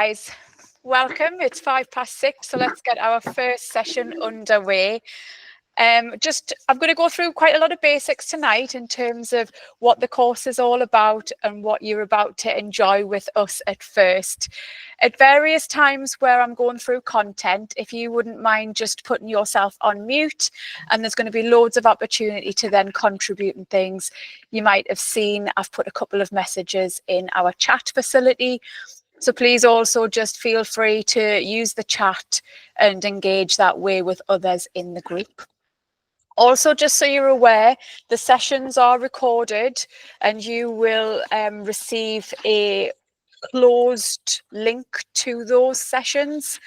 guys, welcome. It's 6:05, so let's get our first session underway. I'm going to go through quite a lot of basics tonight in terms of what the course is all about and what you're about to enjoy with us at first. At various times where I'm going through content, if you wouldn't mind just putting yourself on mute, and there's going to be loads of opportunity to then contribute and things. You might have seen I've put a couple of messages in our chat facility. So please also just feel free to use the chat and engage that way with others in the group. Also, just so you're aware, the sessions are recorded and you will receive a closed link to those sessions.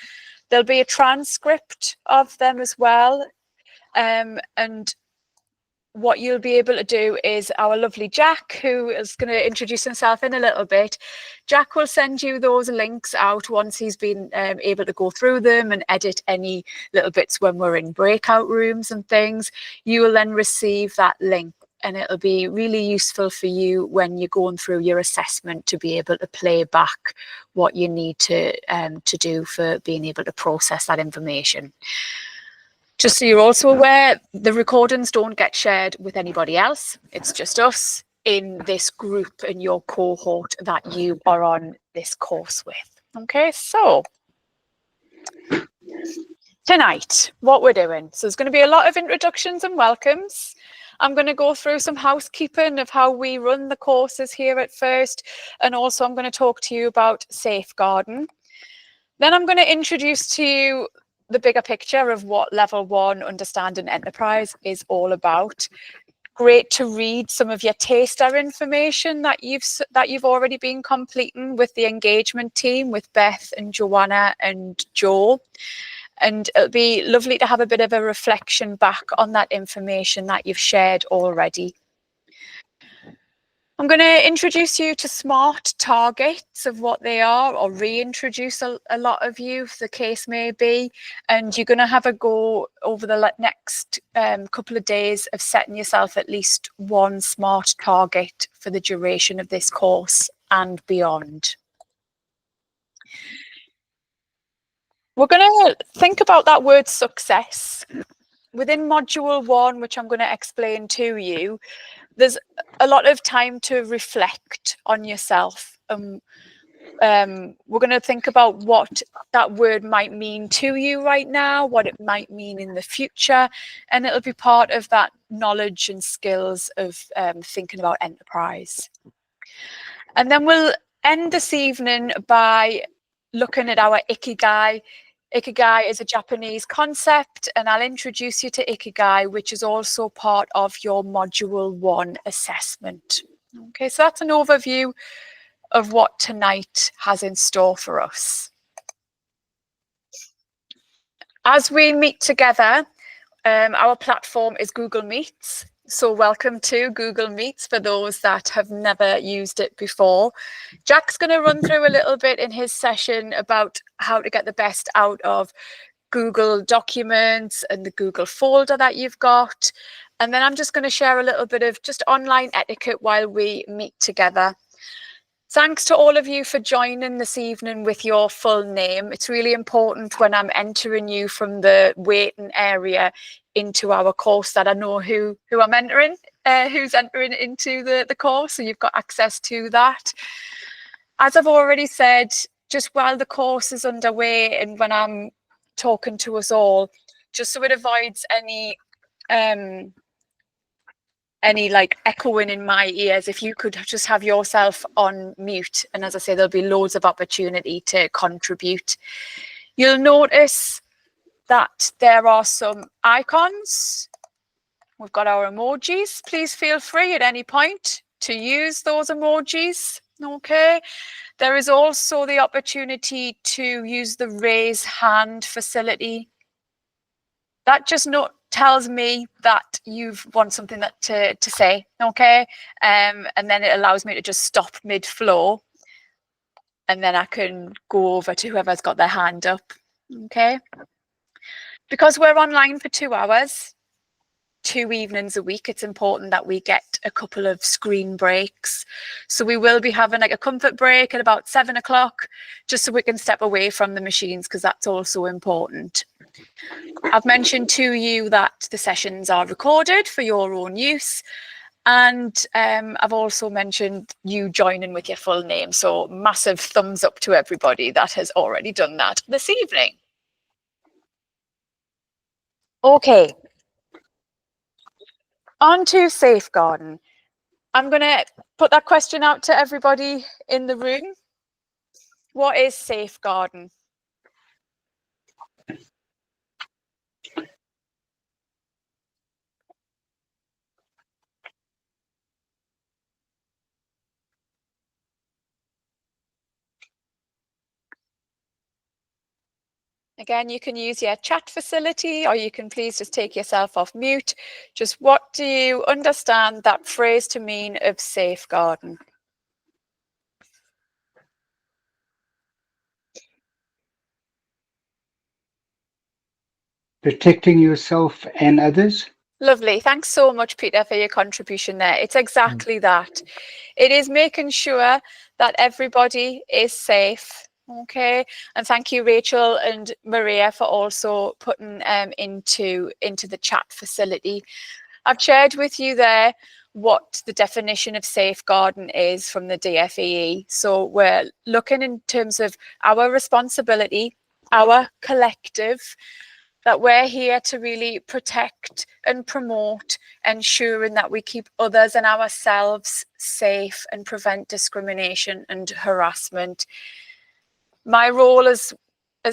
There'll be a transcript of them as well. And what you'll be able to do is our lovely Jack, who is going to introduce himself in a little bit. Jack will send you those links out once he's been able to go through them and edit any little bits when we're in breakout rooms and things. You will then receive that link, and it'll be really useful for you when you're going through your assessment to be able to play back what you need to do for being able to process that information. Just so you're also aware, the recordings don't get shared with anybody else. It's just us in this group and your cohort that you are on this course with. Okay, so tonight, what we're doing. So there's going to be a lot of introductions and welcomes. I'm going to go through some housekeeping of how we run the courses here at first. And also I'm going to talk to you about safeguarding. Then I'm going to introduce to you the bigger picture of what Level 1 Understanding Enterprise is all about. Great to read some of your taster information that you've already been completing with the engagement team with Beth and Joanna and Joe. And it'll be lovely to have a bit of a reflection back on that information that you've shared already. I'm going to introduce you to SMART targets of what they are, or reintroduce a lot of you, if the case may be. And you're going to have a go over the next couple of days of setting yourself at least one SMART target for the duration of this course and beyond. We're going to think about that word success. Within Module 1, which I'm going to explain to you, there's a lot of time to reflect on yourself. We're going to think about what that word might mean to you right now, what it might mean in the future, and it'll be part of that knowledge and skills of thinking about enterprise. And then we'll end this evening by looking at our Ikigai. Ikigai is a Japanese concept, and I'll introduce you to Ikigai, which is also part of your Module 1 assessment. Okay, so that's an overview of what tonight has in store for us. As we meet together, our platform is Google Meets. So welcome to Google Meets for those that have never used it before. Jack's going to run through a little bit in his session about how to get the best out of Google Documents and the Google folder that you've got. And then I'm just going to share a little bit of just online etiquette while we meet together. Thanks to all of you for joining this evening with your full name. It's really important when I'm entering you from the waiting area into our course that I know who I'm entering, who's entering into the course, so you've got access to that. As I've already said, just while the course is underway and when I'm talking to us all, just so it avoids any like echoing in my ears, if you could just have yourself on mute, and as I say, there'll be loads of opportunity to contribute. You'll notice that there are some icons. We've got our emojis. Please feel free at any point to use those emojis. Okay. There is also the opportunity to use the raise hand facility. That just tells me that you want something to say. Okay. And then it allows me to just stop mid-flow, and then I can go over to whoever's got their hand up. Okay. Because we're online for 2 hours, 2 evenings a week, it's important that we get a couple of screen breaks. So we will be having like a comfort break at about 7 o'clock, just so we can step away from the machines, because that's also important. I've mentioned to you that the sessions are recorded for your own use. And I've also mentioned you joining with your full name. So massive thumbs up to everybody that has already done that this evening. Okay. On to safeguarding. I'm going to put that question out to everybody in the room. What is safeguarding? Again, you can use your chat facility, or you can please just take yourself off mute. Just what do you understand that phrase to mean of safeguarding? Protecting yourself and others. Lovely. Thanks so much, Peter, for your contribution there. It's exactly that. It is making sure that everybody is safe. Okay, and thank you, Rachel and Maria, for also putting into the chat facility. I've shared with you there what the definition of safeguarding is from the DFEE. So we're looking in terms of our responsibility, our collective, that we're here to really protect and promote, ensuring that we keep others and ourselves safe and prevent discrimination and harassment. My role as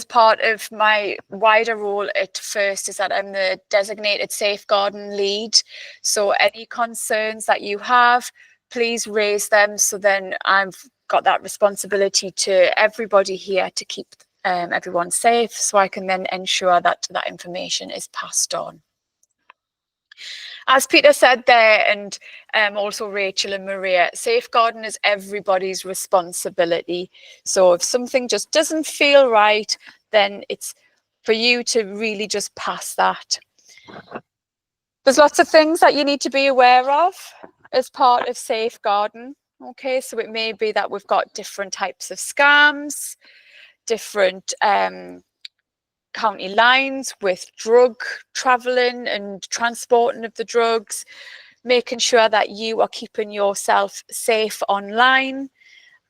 part of my wider role at FIRST is that I'm the designated safeguarding lead. So any concerns that you have, please raise them. So then I've got that responsibility to everybody here to keep everyone safe, so I can then ensure that that information is passed on. As Peter said there, and also Rachel and Maria, safeguarding is everybody's responsibility. So if something just doesn't feel right, then it's for you to really just pass that. There's lots of things that you need to be aware of as part of safeguarding. Okay, so it may be that we've got different types of scams, different county lines with drug traveling and transporting of the drugs, making sure that you are keeping yourself safe online.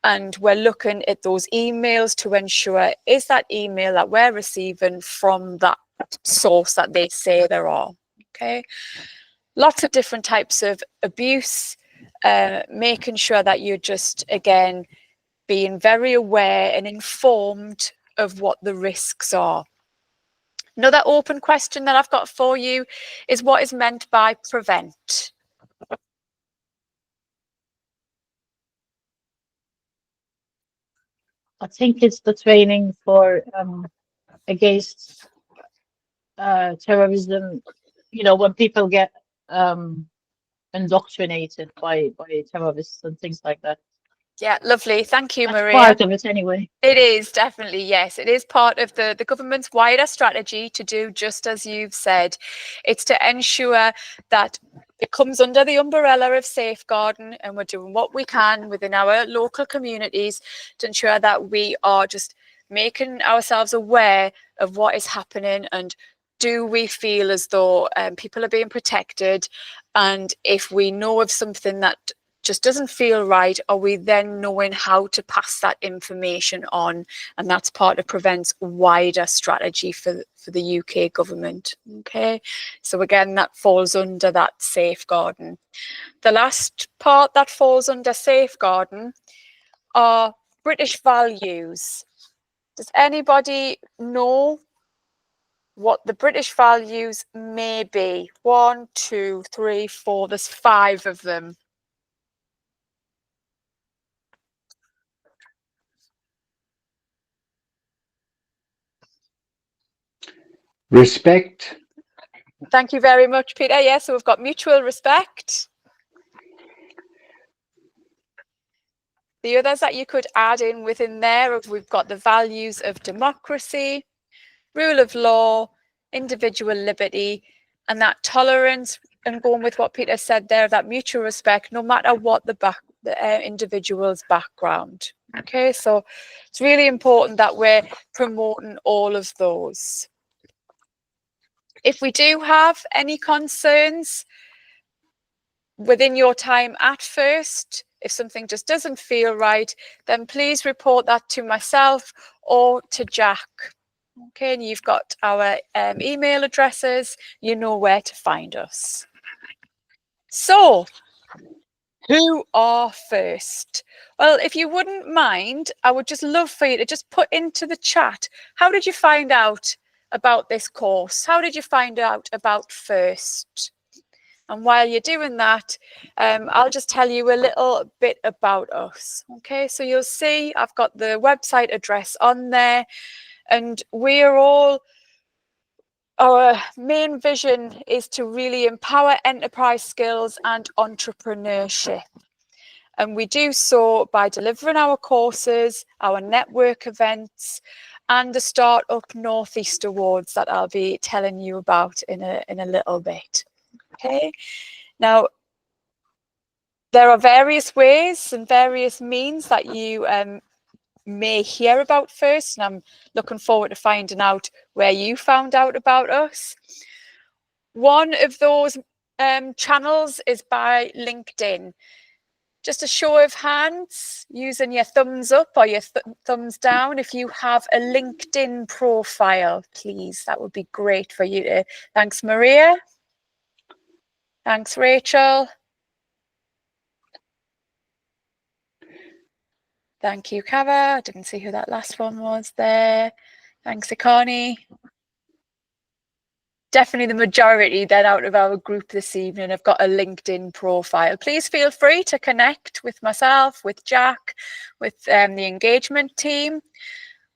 And we're looking at those emails to ensure, is that email that we're receiving from that source that they say there are? Okay, lots of different types of abuse, making sure that you're just, again, being very aware and informed of what the risks are. Another open question that I've got for you is, what is meant by prevent? I think it's the training for against terrorism. You know, when people get indoctrinated by terrorists and things like that. Yeah, lovely. Thank you, That's Maria. part of it anyway. It is definitely, yes. It is part of the government's wider strategy to do just as you've said. It's to ensure that it comes under the umbrella of safeguarding, and we're doing what we can within our local communities to ensure that we are just making ourselves aware of what is happening, and do we feel as though people are being protected, and if we know of something that just doesn't feel right, are we then knowing how to pass that information on? And that's part of Prevent's wider strategy for the UK government. Okay, so again, that falls under that safeguarding. The last part that falls under safeguarding are British values. Does anybody know what the British values may be? 1, 2, 3, 4, there's 5 of them. Respect. Thank you very much, Peter. Yeah, so we've got mutual respect. The others that you could add in within there, we've got the values of democracy, rule of law, individual liberty, and that tolerance, and going with what Peter said there, that mutual respect, no matter what the individual's background. Okay, so it's really important that we're promoting all of those. If we do have any concerns within your time at First, if something just doesn't feel right, then please report that to myself or to Jack. Okay, and you've got our email addresses, you know where to find us. So, who are First? Well, if you wouldn't mind, I would just love for you to just put into the chat, how did you find out about this course? How did you find out about First? And while you're doing that, I'll just tell you a little bit about us. Okay, so you'll see I've got the website address on there, and we're all, our main vision is to really empower enterprise skills and entrepreneurship. And we do so by delivering our courses, our network events, and the Startup Northeast Awards that I'll be telling you about in a little bit. Okay, now there are various ways and various means that you may hear about First, and I'm looking forward to finding out where you found out about us. One of those channels is by LinkedIn. Just a show of hands, using your thumbs up or your thumbs down if you have a LinkedIn profile, please. That would be great for you to. Thanks, Maria. Thanks, Rachel. Thank you, Kava. I didn't see who that last one was there. Thanks, Ikani. Definitely the majority then out of our group this evening have got a LinkedIn profile. Please feel free to connect with myself, with Jack, with the engagement team.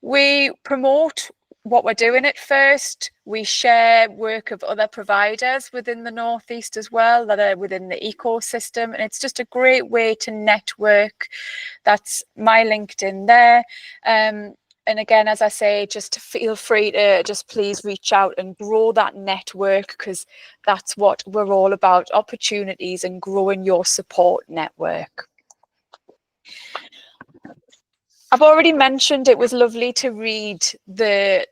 We promote what we're doing at First. We share work of other providers within the Northeast as well that are within the ecosystem, and it's just a great way to network. That's my LinkedIn there. And again, as I say, just feel free to just please reach out and grow that network, because that's what we're all about, opportunities and growing your support network. I've already mentioned it was lovely to read the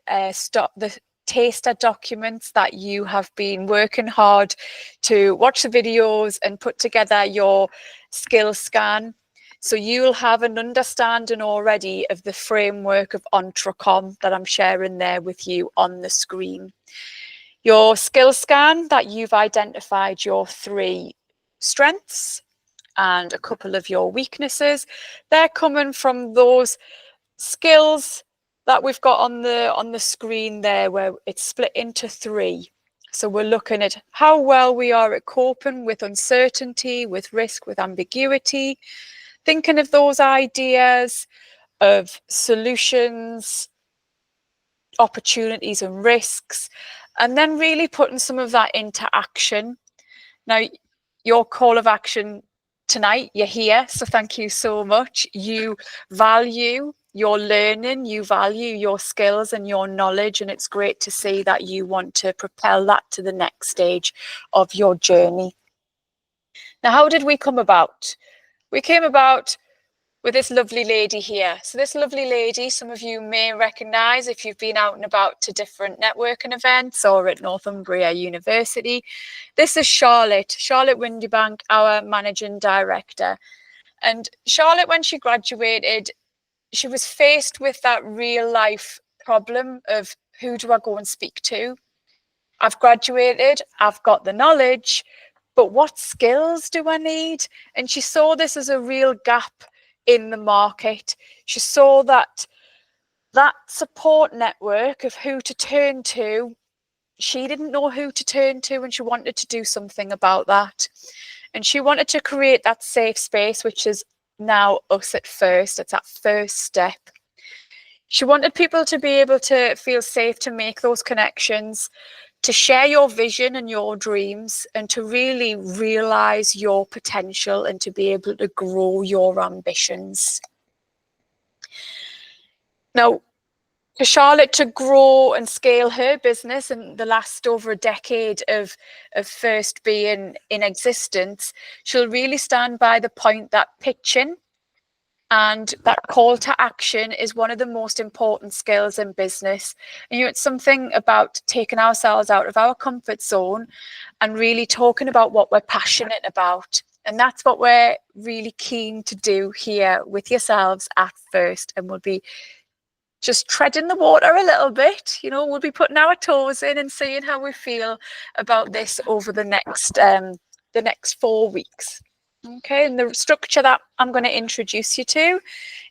taster documents that you have been working hard to watch the videos and put together your skill scan. So you'll have an understanding already of the framework of Entrecom that I'm sharing there with you on the screen. Your skill scan, that you've identified your 3 strengths and a couple of your weaknesses. They're coming from those skills that we've got on the screen there, where it's split into 3. So we're looking at how well we are at coping with uncertainty, with risk, with ambiguity, thinking of those ideas of solutions, opportunities and risks, and then really putting some of that into action. Now, your call of action tonight, you're here, so thank you so much. You value your learning, you value your skills and your knowledge, and it's great to see that you want to propel that to the next stage of your journey. Now, how did we come about? We came about with this lovely lady here. So this lovely lady, some of you may recognise if you've been out and about to different networking events or at Northumbria University. This is Charlotte Windybank, our managing director. And Charlotte, when she graduated, she was faced with that real life problem of, who do I go and speak to? I've graduated, I've got the knowledge, but what skills do I need? And she saw this as a real gap in the market. She saw that support network of who to turn to. She didn't know who to turn to, and she wanted to do something about that. And she wanted to create that safe space, which is now us at First. It's that first step. She wanted people to be able to feel safe to make those connections, to share your vision and your dreams, and to really realize your potential and to be able to grow your ambitions. Now, for Charlotte to grow and scale her business in the last over a decade of First being in existence, she'll really stand by the point that pitching and that call to action is one of the most important skills in business. And it's something about taking ourselves out of our comfort zone and really talking about what we're passionate about. And that's what we're really keen to do here with yourselves at First. And we'll be just treading the water a little bit. We'll be putting our toes in and seeing how we feel about this over the next 4 weeks. Okay, and the structure that I'm going to introduce you to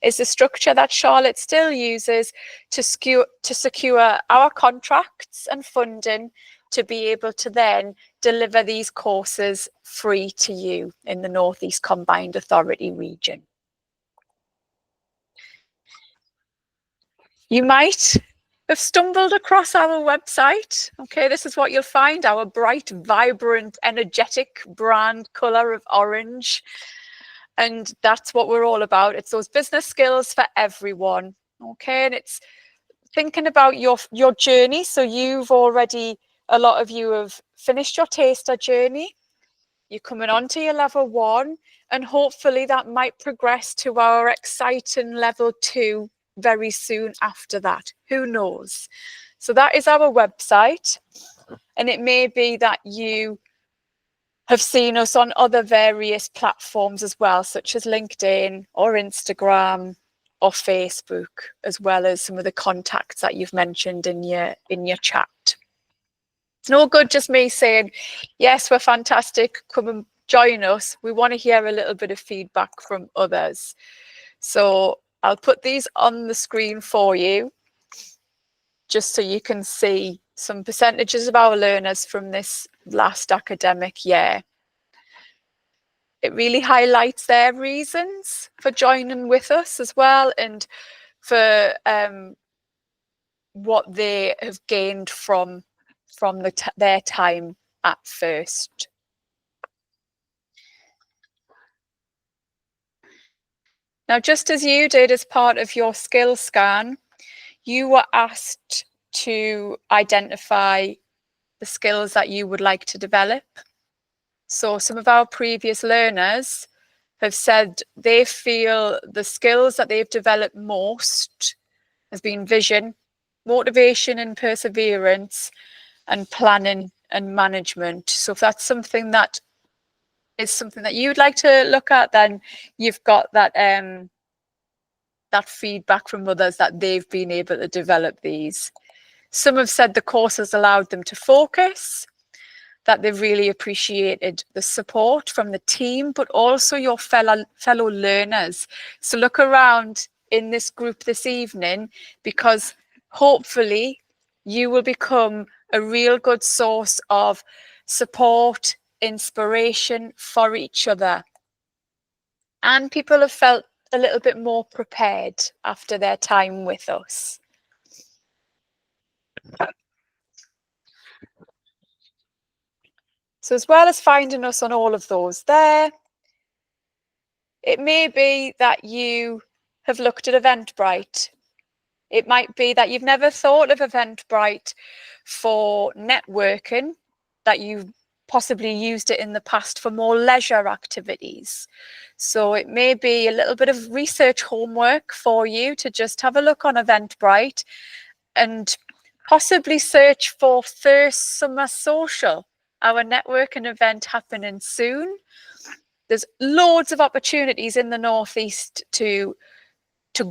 is the structure that Charlotte still uses to secure our contracts and funding to be able to then deliver these courses free to you in the North East Combined Authority region. You might have stumbled across our website. Okay, this is what you'll find, our bright, vibrant, energetic brand colour of orange. And that's what we're all about. It's those business skills for everyone. Okay, and it's thinking about your journey. So a lot of you have finished your taster journey. You're coming on to your level 1, and hopefully that might progress to our exciting level 2 very soon after that. Who knows? So that is our website, and it may be that you have seen us on other various platforms as well, such as LinkedIn or Instagram or Facebook, as well as some of the contacts that you've mentioned in your chat. It's no good just me saying, yes, we're fantastic, come and join us. We want to hear a little bit of feedback from others. So I'll put these on the screen for you, just so you can see some percentages of our learners from this last academic year. It really highlights their reasons for joining with us as well, and for what they have gained from their time at First. Now, just as you did as part of your skill scan, you were asked to identify the skills that you would like to develop. So some of our previous learners have said they feel the skills that they've developed most has been vision, motivation and perseverance, and planning and management. So if that's something that is something that you'd like to look at, then you've got that that feedback from others that they've been able to develop these. Some have said the course has allowed them to focus, that they've really appreciated the support from the team, but also your fellow learners. So look around in this group this evening, because hopefully you will become a real good source of support, inspiration for each other. And people have felt a little bit more prepared after their time with us. So as well as finding us on all of those there, it may be that you have looked at Eventbrite. It might be that you've never thought of Eventbrite for networking, that you've possibly used it in the past for more leisure activities. So it may be a little bit of research homework for you to just have a look on Eventbrite and possibly search for First Summer Social, our networking event happening soon. There's loads of opportunities in the Northeast to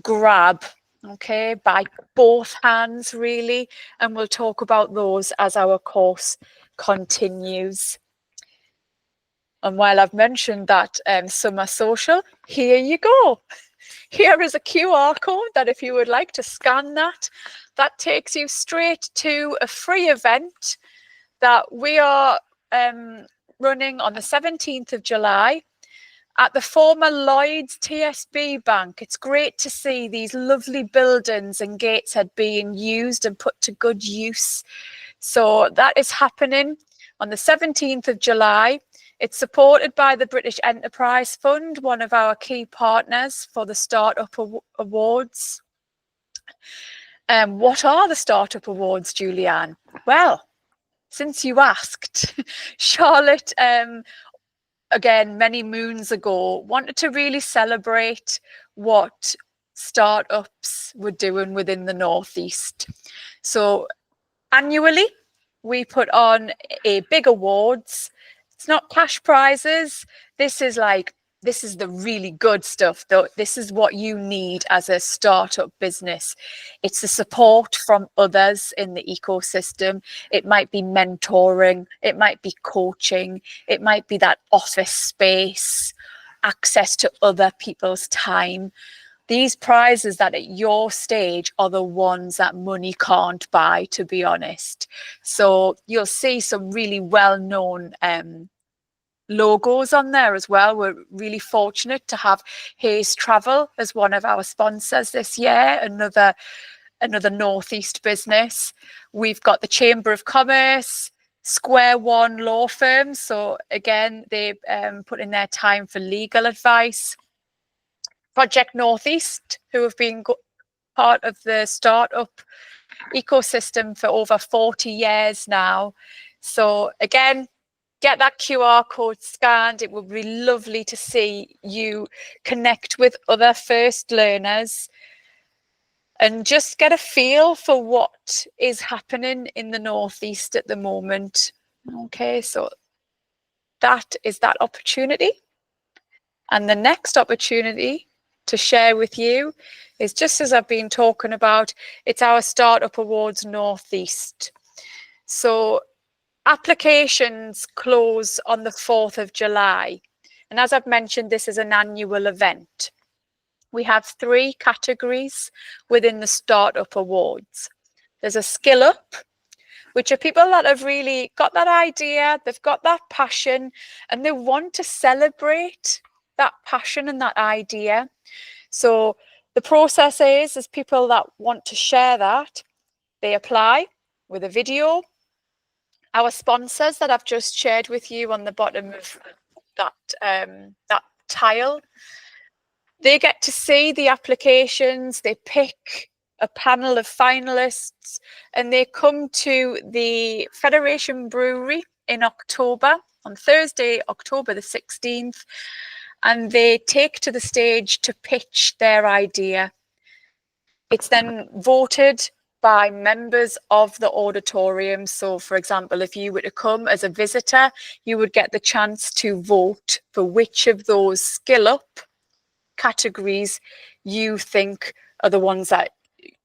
grab, okay, by both hands really, and we'll talk about those as our course continues. And while I've mentioned that Summer Social, here you go. Here is a QR code that if you would like to scan that takes you straight to a free event that we are running on the 17th of July at the former Lloyds TSB Bank. It's great to see these lovely buildings in Gateshead being used and put to good use. So that is happening on the 17th of July. It's supported by the British Enterprise Fund, one of our key partners for the Startup Awards. What are the Startup Awards, Julianne? Well, since you asked, Charlotte, again, many moons ago, wanted to really celebrate what startups were doing within the Northeast. So annually, we put on a big awards. It's not cash prizes. This is the really good stuff, though. This is what you need as a startup business. It's the support from others in the ecosystem. It might be mentoring, it might be coaching, it might be that office space, access to other people's time. These prizes that at your stage are the ones that money can't buy, to be honest. So you'll see some really well-known logos on there as well. We're really fortunate to have Hayes Travel as one of our sponsors this year, another Northeast business. We've got the Chamber of Commerce, Square One law firm. So again, they put in their time for legal advice. Project Northeast, who have been part of the startup ecosystem for over 40 years now. So again, get that QR code scanned. It would be lovely to see you connect with other first learners and just get a feel for what is happening in the Northeast at the moment. Okay, so that is that opportunity. And the next opportunity to share with you is, just as I've been talking about, it's our Startup Awards Northeast. So applications close on the 4th of July. And as I've mentioned, this is an annual event. We have 3 categories within the Startup Awards. There's a Skill Up, which are people that have really got that idea, they've got that passion, and they want to celebrate that passion and that idea. So the process is people that want to share that, they apply with a video. Our sponsors that I've just shared with you on the bottom of that tile, they get to see the applications, they pick a panel of finalists, and they come to the Federation Brewery in October, on Thursday, October the 16th, and they take to the stage to pitch their idea. It's then voted by members of the auditorium. So, for example, if you were to come as a visitor, you would get the chance to vote for which of those Skill Up categories you think are the ones that,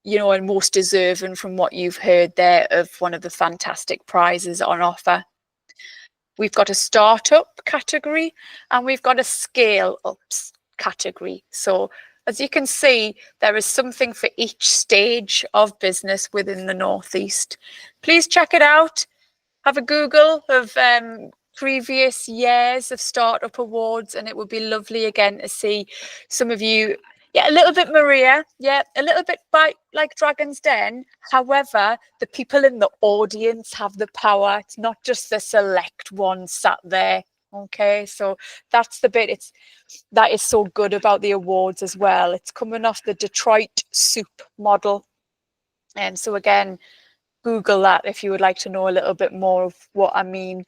you know, are most deserving from what you've heard there of one of the fantastic prizes on offer. We've got a startup category and we've got a scale ups category. So as you can see, there is something for each stage of business within the Northeast. Please check it out. Have a Google of previous years of Startup Awards, and it would be lovely again to see some of you. Yeah, a little bit Maria. Yeah, a little bit like Dragon's Den. However, the people in the audience have the power. It's not just the select ones sat there. Okay, so that's the bit that is so good about the awards as well. It's coming off the Detroit Soup model. And so again, Google that if you would like to know a little bit more of what I mean.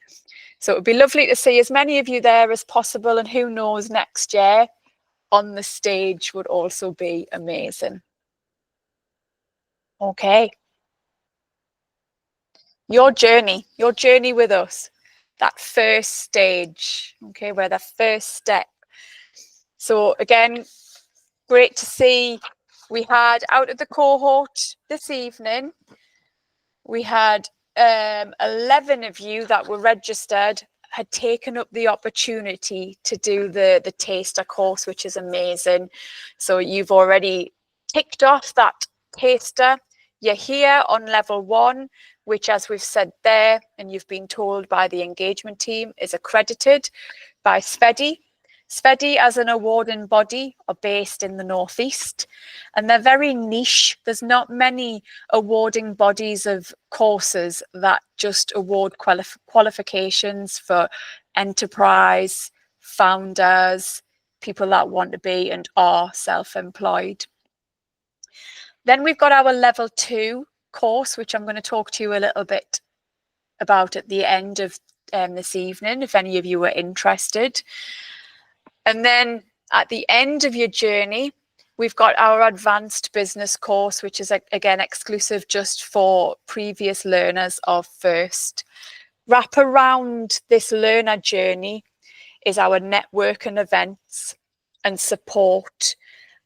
So it would be lovely to see as many of you there as possible, and who knows, next year on the stage would also be amazing. Okay. Your journey with us, that first stage, okay, where the first step. So again, great to see we had out of the cohort this evening, we had 11 of you that were registered had taken up the opportunity to do the taster course, which is amazing. So you've already ticked off that taster. You're here on level 1, which, as we've said there, and you've been told by the engagement team, is accredited by SFEDI. SFEDI as an awarding body are based in the Northeast, and they're very niche. There's not many awarding bodies of courses that just award qualifications for enterprise, founders, people that want to be and are self-employed. Then we've got our level 2 course, which I'm going to talk to you a little bit about at the end of this evening, if any of you are interested. And then at the end of your journey, we've got our advanced business course, which is again exclusive just for previous learners of FIRST. Wrap around this learner journey is our network and events and support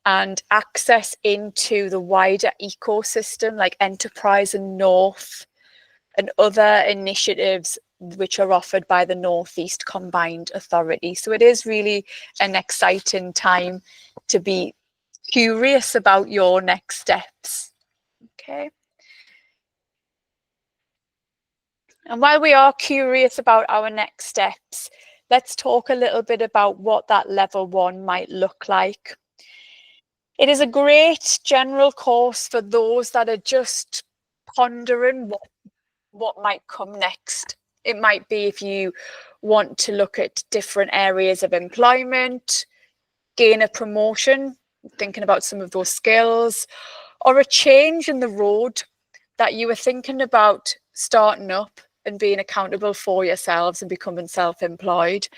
and access into the wider ecosystem like Enterprise and North and other initiatives which are offered by the North East Combined Authority. So it is really an exciting time to be curious about your next steps. Okay. And while we are curious about our next steps, let's talk a little bit about what that level 1 might look like. It is a great general course for those that are just pondering what might come next. It might be if you want to look at different areas of employment, gain a promotion, thinking about some of those skills, or a change in the road that you were thinking about starting up and being accountable for yourselves and becoming self-employed.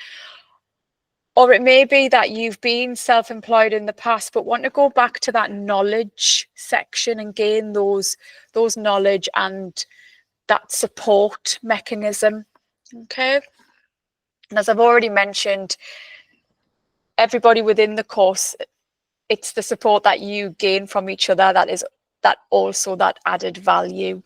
Or it may be that you've been self-employed in the past, but want to go back to that knowledge section and gain those knowledge and that support mechanism. Okay. And as I've already mentioned, everybody within the course, it's the support that you gain from each other that also that added value.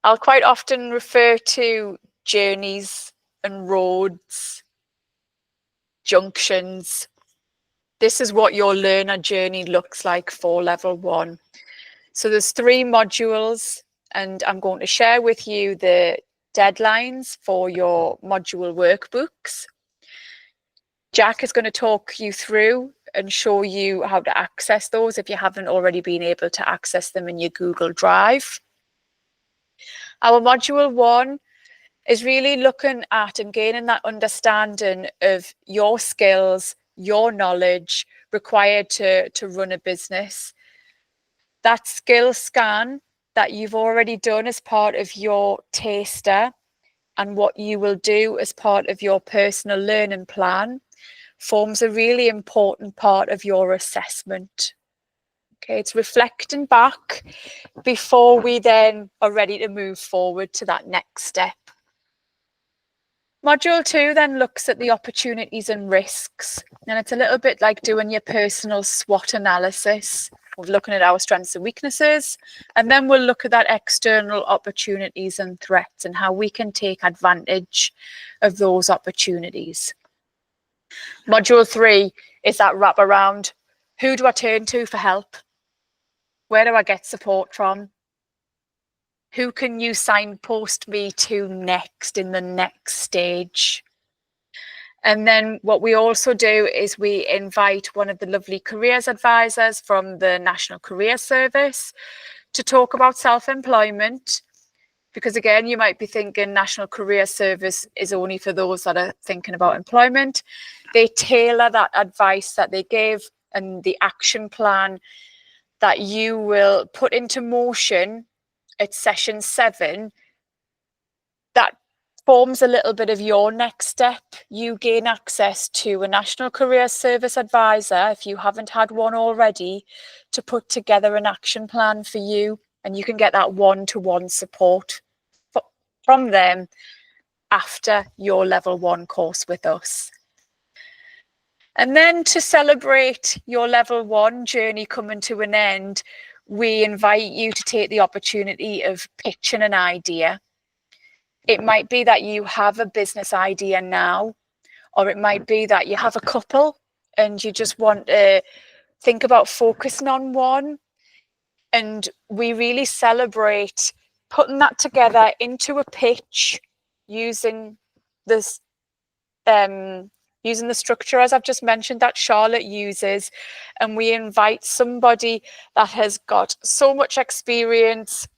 I'll quite often refer to journeys and roads, junctions. This is what your learner journey looks like for level 1. So there's 3 modules, and I'm going to share with you the deadlines for your module workbooks. Jack is going to talk you through and show you how to access those if you haven't already been able to access them in your Google Drive. Our module 1 is really looking at and gaining that understanding of your skills, your knowledge required to run a business. That skill scan that you've already done as part of your taster and what you will do as part of your personal learning plan forms a really important part of your assessment. Okay, it's reflecting back before we then are ready to move forward to that next step. Module 2 then looks at the opportunities and risks, and it's a little bit like doing your personal SWOT analysis. We're looking at our strengths and weaknesses, and then we'll look at that external opportunities and threats and how we can take advantage of those opportunities. Module 3 is that wrap around. Who do I turn to for help? Where do I get support from? Who can you signpost me to next in the next stage? And then what we also do is we invite one of the lovely careers advisors from the National Career Service to talk about self-employment. Because again, you might be thinking National Career Service is only for those that are thinking about employment. They tailor that advice that they give and the action plan that you will put into motion at session 7 that forms a little bit of your next step. You gain access to a National Career Service advisor, if you haven't had one already, to put together an action plan for you, and you can get that one-to-one support from them after your level 1 course with us. And then to celebrate your level 1 journey coming to an end, we invite you to take the opportunity of pitching an idea. It might be that you have a business idea now, or it might be that you have a couple and you just want to think about focusing on one. And we really celebrate putting that together into a pitch using this using the structure, as I've just mentioned, that Charlotte uses. And we invite somebody that has got so much experience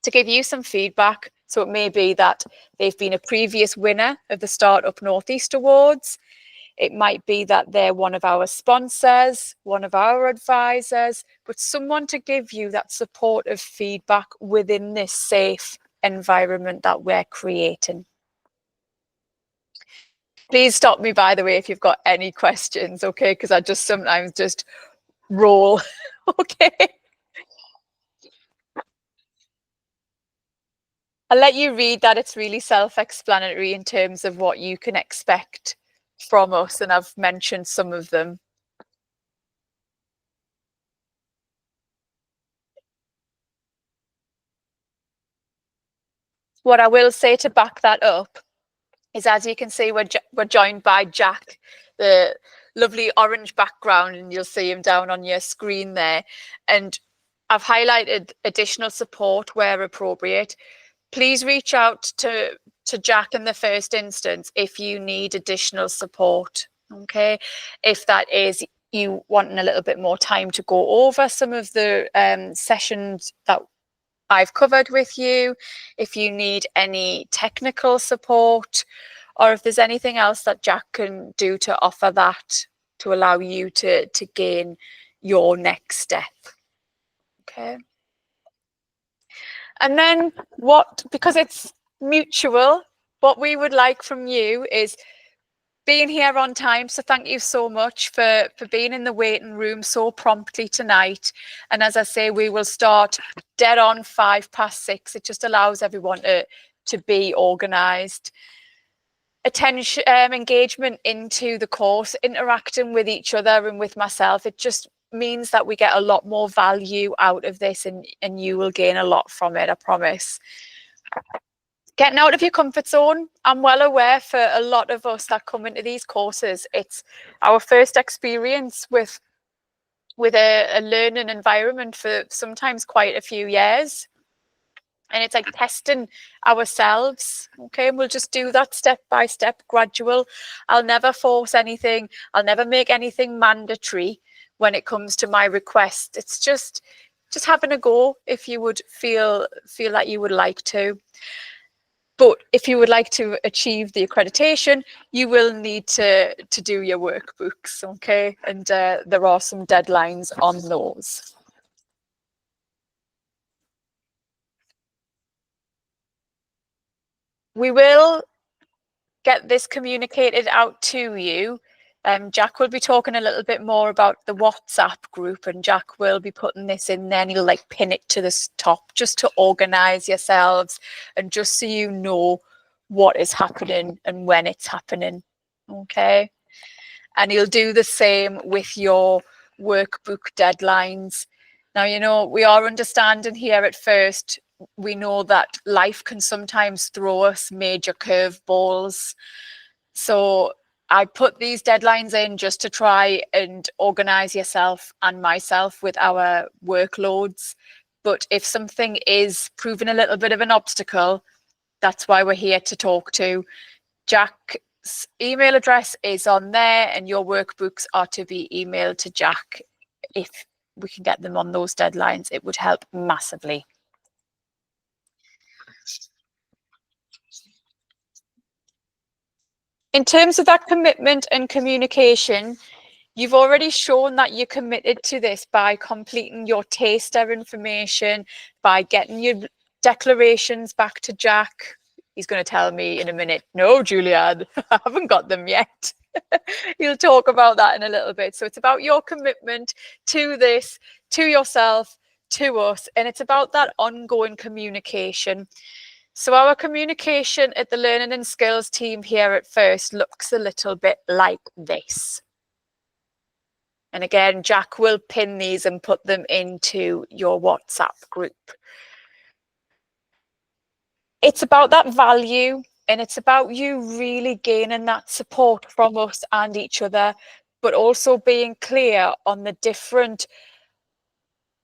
to give you some feedback. So it may be that they've been a previous winner of the Startup Northeast Awards. It might be that they're one of our sponsors, one of our advisors, but someone to give you that supportive feedback within this safe environment that we're creating. Please stop me, by the way, if you've got any questions, okay? Because I just sometimes just roll, okay? I'll let you read that. It's really self-explanatory in terms of what you can expect from us, and I've mentioned some of them. What I will say to back that up is, as you can see, we're joined by Jack, the lovely orange background, and you'll see him down on your screen there. And I've highlighted additional support where appropriate. Please reach out to Jack in the first instance if you need additional support, okay? If that is you wanting a little bit more time to go over some of the sessions that I've covered with you, if you need any technical support, or if there's anything else that Jack can do to offer that to allow you to gain your next step, okay? And then because it's mutual, what we would like from you is being here on time. So thank you so much for being in the waiting room so promptly tonight. And as I say, we will start dead on 6:05. It just allows everyone to be organised. Attention, engagement into the course, interacting with each other and with myself. It just means that we get a lot more value out of this, and you will gain a lot from it, I promise. Getting out of your comfort zone. I'm well aware for a lot of us that come into these courses, it's our first experience with a learning environment for sometimes quite a few years. And it's like testing ourselves, okay? And we'll just do that step by step, gradual. I'll never force anything. I'll never make anything mandatory when it comes to my request. It's just having a go if you would feel like you would like to. But if you would like to achieve the accreditation, you will need to do your workbooks, okay? And there are some deadlines on those. We will get this communicated out to you. Jack will be talking a little bit more about the WhatsApp group, and Jack will be putting this in there, and he'll like pin it to the top just to organize yourselves and just so you know what is happening and when it's happening, okay? And he'll do the same with your workbook deadlines. Now, you know, we are understanding here at first, we know that life can sometimes throw us major curveballs. So I put these deadlines in just to try and organize yourself and myself with our workloads. But if something is proving a little bit of an obstacle, that's why we're here to talk to. Jack's email address is on there, and your workbooks are to be emailed to Jack. If we can get them on those deadlines, it would help massively. In terms of that commitment and communication, you've already shown that you're committed to this by completing your taster information, by getting your declarations back to Jack. He's going to tell me in a minute, no, Julianne, I haven't got them yet. He'll talk about that in a little bit. So it's about your commitment to this, to yourself, to us, and it's about that ongoing communication. So our communication at the Learning and Skills team here at First looks a little bit like this. And again, Jack will pin these and put them into your WhatsApp group. It's about that value, and it's about you really gaining that support from us and each other, but also being clear on the different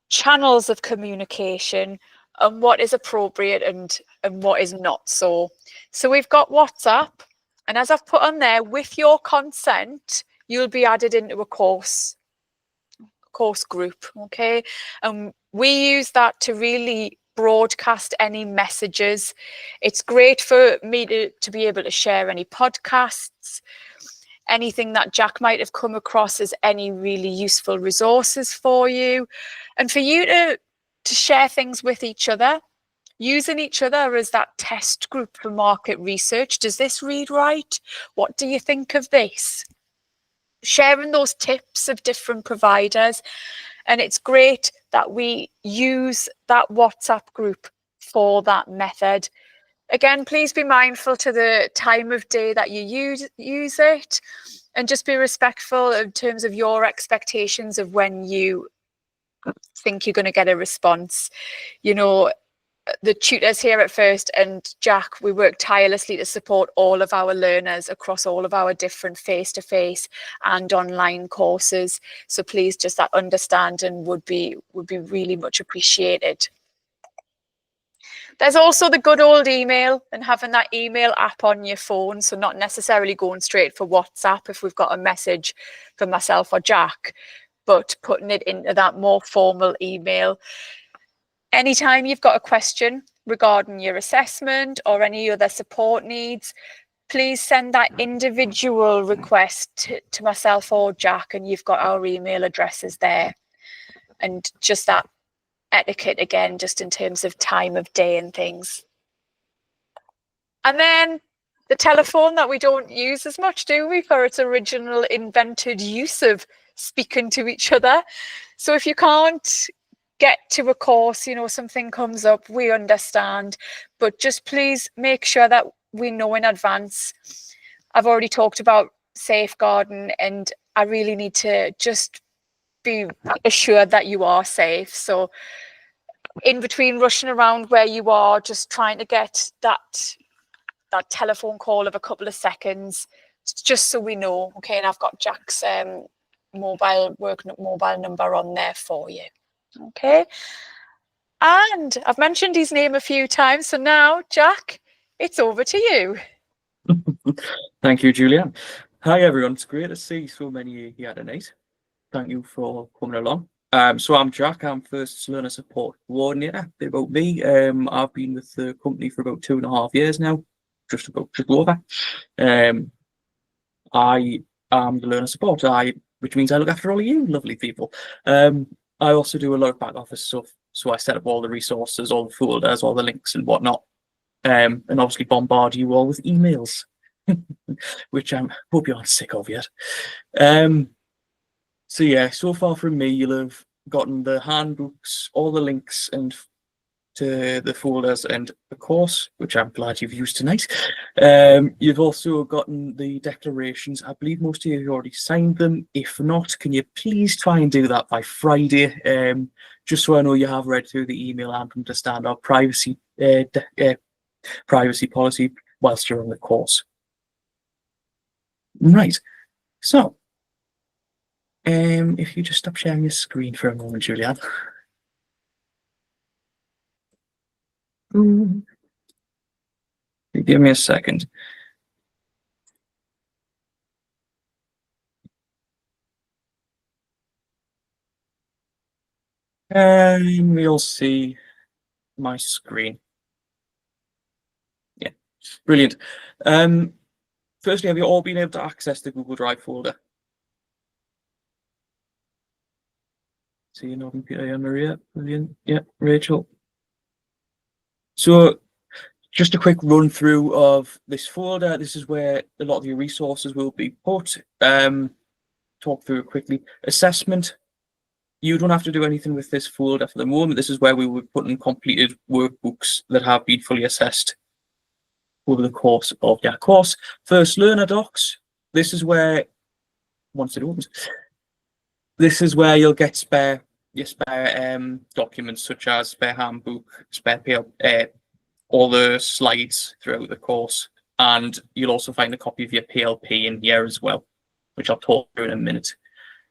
channels of communication and what is appropriate and what is not so. So we've got WhatsApp, and as I've put on there, with your consent, you'll be added into a course group, okay? And we use that to really broadcast any messages. It's great for me to be able to share any podcasts, anything that Jack might have come across as any really useful resources for you, and for you to share things with each other, using each other as that test group for market research. Does this read right? What do you think of this? Sharing those tips of different providers. And it's great that we use that WhatsApp group for that method. Again, please be mindful to the time of day that you use it, and just be respectful in terms of your expectations of when you think you're going to get a response. You know, the tutors here at First and Jack, we work tirelessly to support all of our learners across all of our different face-to-face and online courses. So please, just that understanding would be really much appreciated. There's also the good old email, and having that email app on your phone, so not necessarily going straight for WhatsApp if we've got a message from myself or Jack, but putting it into that more formal email. Anytime you've got a question regarding your assessment or any other support needs, please send that individual request to myself or Jack, and you've got our email addresses there. And just that etiquette again, just in terms of time of day and things. And then the telephone that we don't use as much, do we, for its original invented use of speaking to each other. So if you can't get to a course, you know, something comes up, we understand, but just please make sure that we know in advance. I've already talked about safeguarding, and I really need to just be assured that you are safe. So in between rushing around where you are, just trying to get that telephone call of a couple of seconds, just so we know. Okay, and I've got Jack's mobile number on there for you. Okay, and I've mentioned his name a few times, so now, Jack, it's over to you. Thank you, Julianne. Hi, everyone. It's great to see so many here tonight. Thank you for coming along. So I'm Jack. I'm First Learner Support Coordinator. A bit about me. I've been with the company for about 2.5 years now, just over. I am the learner support, which means I look after all of you lovely people. I also do a lot of back office stuff, so I set up all the resources, all the folders, all the links and whatnot, and obviously bombard you all with emails, which I hope you aren't sick of yet. So yeah, so far from me, you'll have gotten the handbooks, all the links and to the folders and the course, which I'm glad you've used tonight. You've also gotten the declarations. I believe most of you have already signed them. If not, can you please try and do that by Friday, just so I know you have read through the email and understand our privacy policy whilst you're on the course. Right, so if you just stop sharing your screen for a moment, Julianne. Give me a second. And we'll see my screen. Yeah, brilliant. Firstly, have you all been able to access the Google Drive folder? See you nodding, Peter and Maria. Brilliant. Yeah, Rachel. So just a quick run through of this folder. This is where a lot of your resources will be put. Talk through it quickly. Assessment. You don't have to do anything with this folder for the moment. This is where we would put in completed workbooks that have been fully assessed over the course of your course. First Learner Docs. This is where, once it opens, this is where you'll get your spare documents, such as spare handbook, spare all the slides throughout the course, and you'll also find a copy of your PLP in here as well, which I'll talk through in a minute.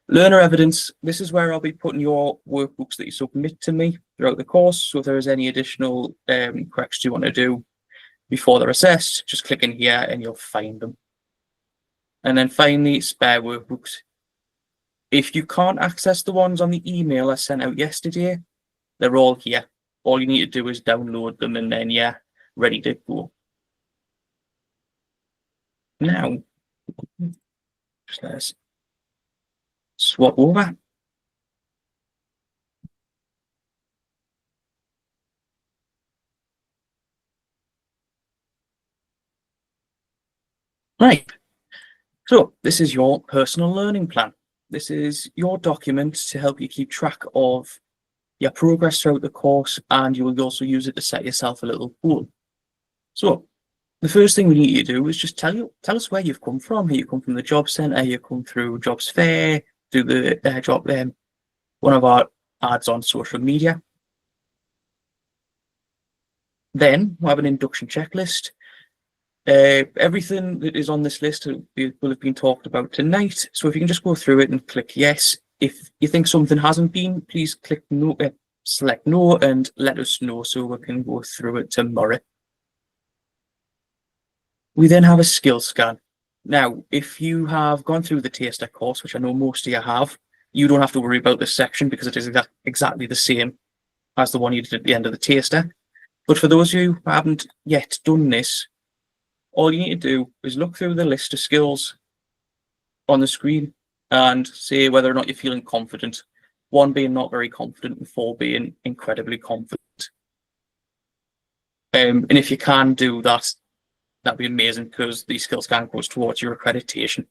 Learner evidence. This is where I'll be putting your workbooks that you submit to me throughout the course. So if there is any additional corrections you want to do before they're assessed, just click in here and you'll find them. And then finally, spare workbooks. If you can't access the ones on the email I sent out yesterday, they're all here. All you need to do is download them and then, yeah, ready to go. Now, Just let us swap over. Right. So this is your personal learning plan. This is your document to help you keep track of your progress throughout the course, and you will also use it to set yourself a little goal. So the first thing we need you to do is just tell us where you've come from. You come from the job centre, you come through Jobs Fair, through the job one of our ads on social media. Then we'll have an induction checklist. Everything that is on this list will have been talked about tonight. So if you can just go through it and click yes. If you think something hasn't been, please click no, select no, and let us know so we can go through it tomorrow. We then have a skill scan. Now, if you have gone through the taster course, which I know most of you have, you don't have to worry about this section because it is exactly the same as the one you did at the end of the taster. But for those of you who haven't yet done this, all you need to do is look through the list of skills on the screen and say whether or not you're feeling confident. 1 being not very confident and 4 being incredibly confident. And if you can do that, that'd be amazing because the skill scan goes towards your accreditation.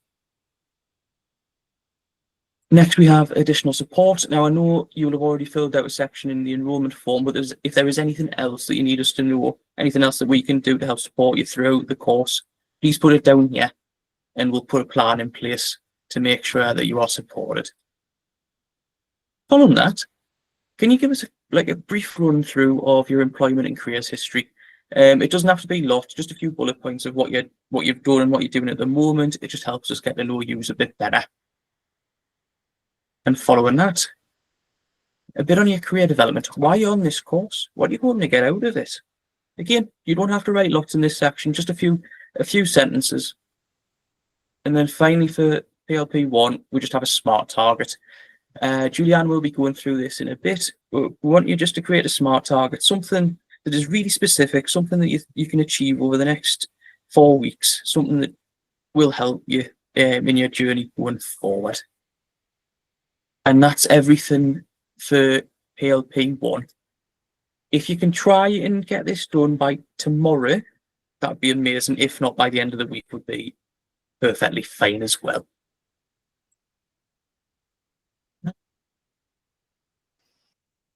Next, we have additional support. Now, I know you'll have already filled out a section in the enrolment form, but if there is anything else that you need us to know, anything else that we can do to help support you throughout the course, please put it down here and we'll put a plan in place to make sure that you are supported. Following that, can you give us a brief run through of your employment and careers history? It doesn't have to be lots, just a few bullet points of what you've done and what you're doing at the moment. It just helps us get to know you a bit better. And following that, a bit on your career development. Why are you on this course? What are you going to get out of it? Again, you don't have to write lots in this section, just a few sentences. And then finally for PLP1, we just have a SMART target. Julianne will be going through this in a bit. We want you just to create a SMART target, something that is really specific, something that you can achieve over the next 4 weeks, something that will help you in your journey going forward. And that's everything for PLP1. If you can try and get this done by tomorrow, that'd be amazing. If not, by the end of the week would be perfectly fine as well.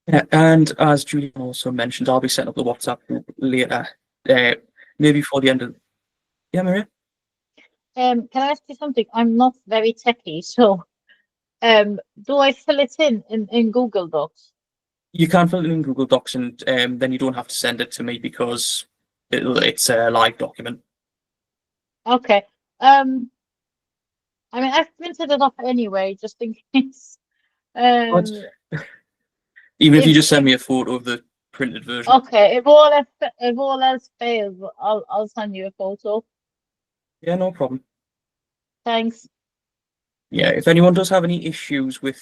Yeah, and as Julian also mentioned, I'll be setting up the WhatsApp group later, maybe before the end of. Yeah, Maria. Can I ask you something? I'm not very techy, so do I fill it in Google Docs? You can fill it in Google Docs, and then you don't have to send it to me because it's a live document. Okay. I mean, I've printed it off anyway, just in case. Even if you just send me a photo of the printed version. Okay. If all else fails, I'll send you a photo. Yeah, no problem. Thanks. Yeah, if anyone does have any issues with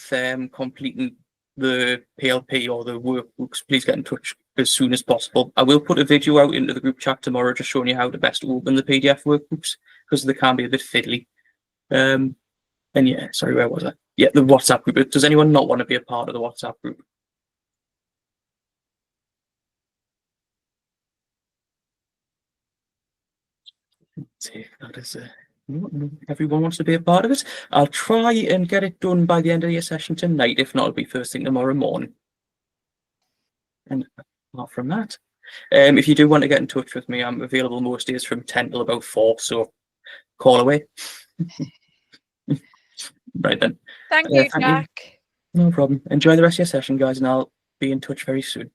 completing the PLP or the workbooks, please get in touch as soon as possible. I will put a video out into the group chat tomorrow just showing you how to best open the PDF workbooks because they can be a bit fiddly. And yeah, sorry, where was I? Yeah, the WhatsApp group. Does anyone not want to be a part of the WhatsApp group? Take that as a no, everyone wants to be a part of it. I'll try and get it done by the end of your session tonight. If not, it'll be first thing tomorrow morning. And apart from that, if you do want to get in touch with me, I'm available most days from 10 till about 4, so call away. Right then. Thank you, Jack. No problem. Enjoy the rest of your session, guys, and I'll be in touch very soon.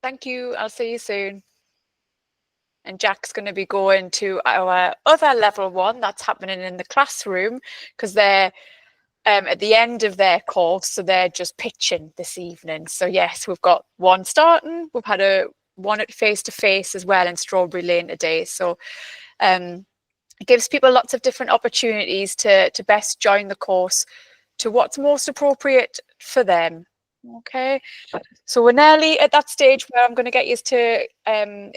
Thank you. I'll see you soon. And Jack's going to be going to our other level 1 that's happening in the classroom because they're at the end of their course, so they're just pitching this evening. So yes, we've got one starting. We've had one at face-to-face as well in Strawberry Lane today. So it gives people lots of different opportunities to best join the course to what's most appropriate for them. Okay, so we're nearly at that stage where I'm going to get you to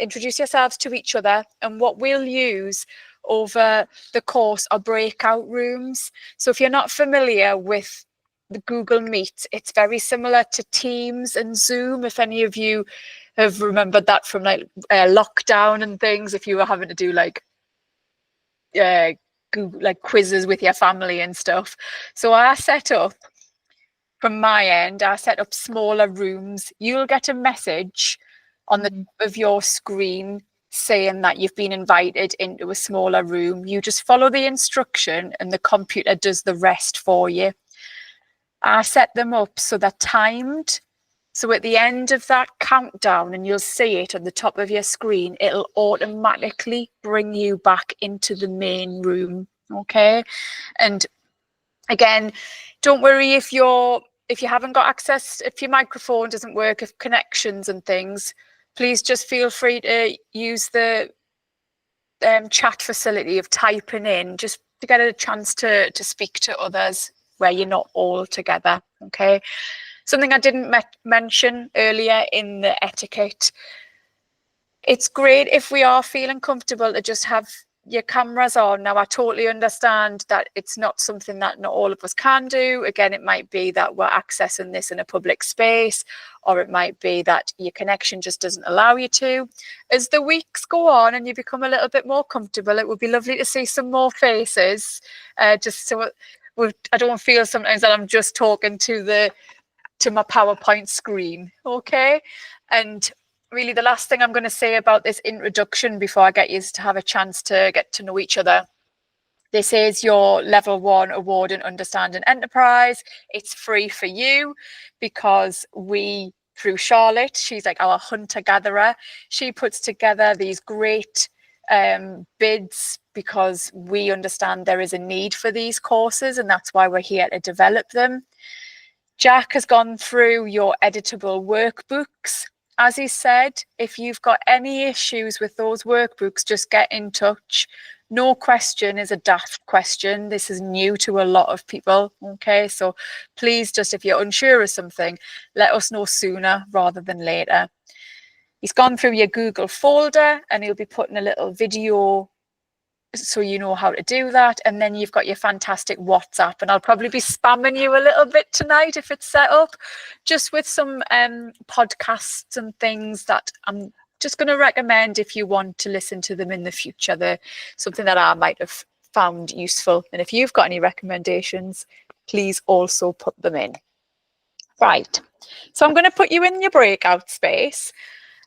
introduce yourselves to each other, and what we'll use over the course are breakout rooms. So if you're not familiar with the Google Meet, it's very similar to Teams and Zoom. If any of you have remembered that from like lockdown and things, if you were having to do like Google, like quizzes with your family and stuff. So I set up, from my end, I set up smaller rooms. You'll get a message on the top of your screen saying that you've been invited into a smaller room. You just follow the instruction and the computer does the rest for you. I set them up so they're timed. So at the end of that countdown, and you'll see it at the top of your screen, it'll automatically bring you back into the main room. Okay. And again, don't worry if you haven't got access, if your microphone doesn't work, if connections and things, please just feel free to use the chat facility of typing in, just to get a chance to speak to others where you're not all together. Okay. Something I didn't mention earlier in the etiquette. It's great if we are feeling comfortable to just have your cameras on. Now, I totally understand that it's not something that not all of us can do. Again, it might be that we're accessing this in a public space, or it might be that your connection just doesn't allow you to. As the weeks go on and you become a little bit more comfortable, it would be lovely to see some more faces, just so I don't feel sometimes that I'm just talking to my PowerPoint screen. Okay. And really the last thing I'm going to say about this introduction before I get you to have a chance to get to know each other. This is your level 1 award in Understanding Enterprise. It's free for you because through Charlotte, she's like our hunter gatherer. She puts together these great bids because we understand there is a need for these courses, and that's why we're here to develop them. Jack has gone through your editable workbooks. As he said, if you've got any issues with those workbooks, just get in touch. No question is a daft question. This is new to a lot of people. Okay, so please, just if you're unsure of something, let us know sooner rather than later. He's gone through your Google folder and he'll be putting a little video so you know how to do that. And then you've got your fantastic WhatsApp, and I'll probably be spamming you a little bit tonight if it's set up, just with some podcasts and things that I'm just going to recommend if you want to listen to them in the future. They're something that I might have found useful. And if you've got any recommendations, please also put them in. Right. So I'm going to put you in your breakout space.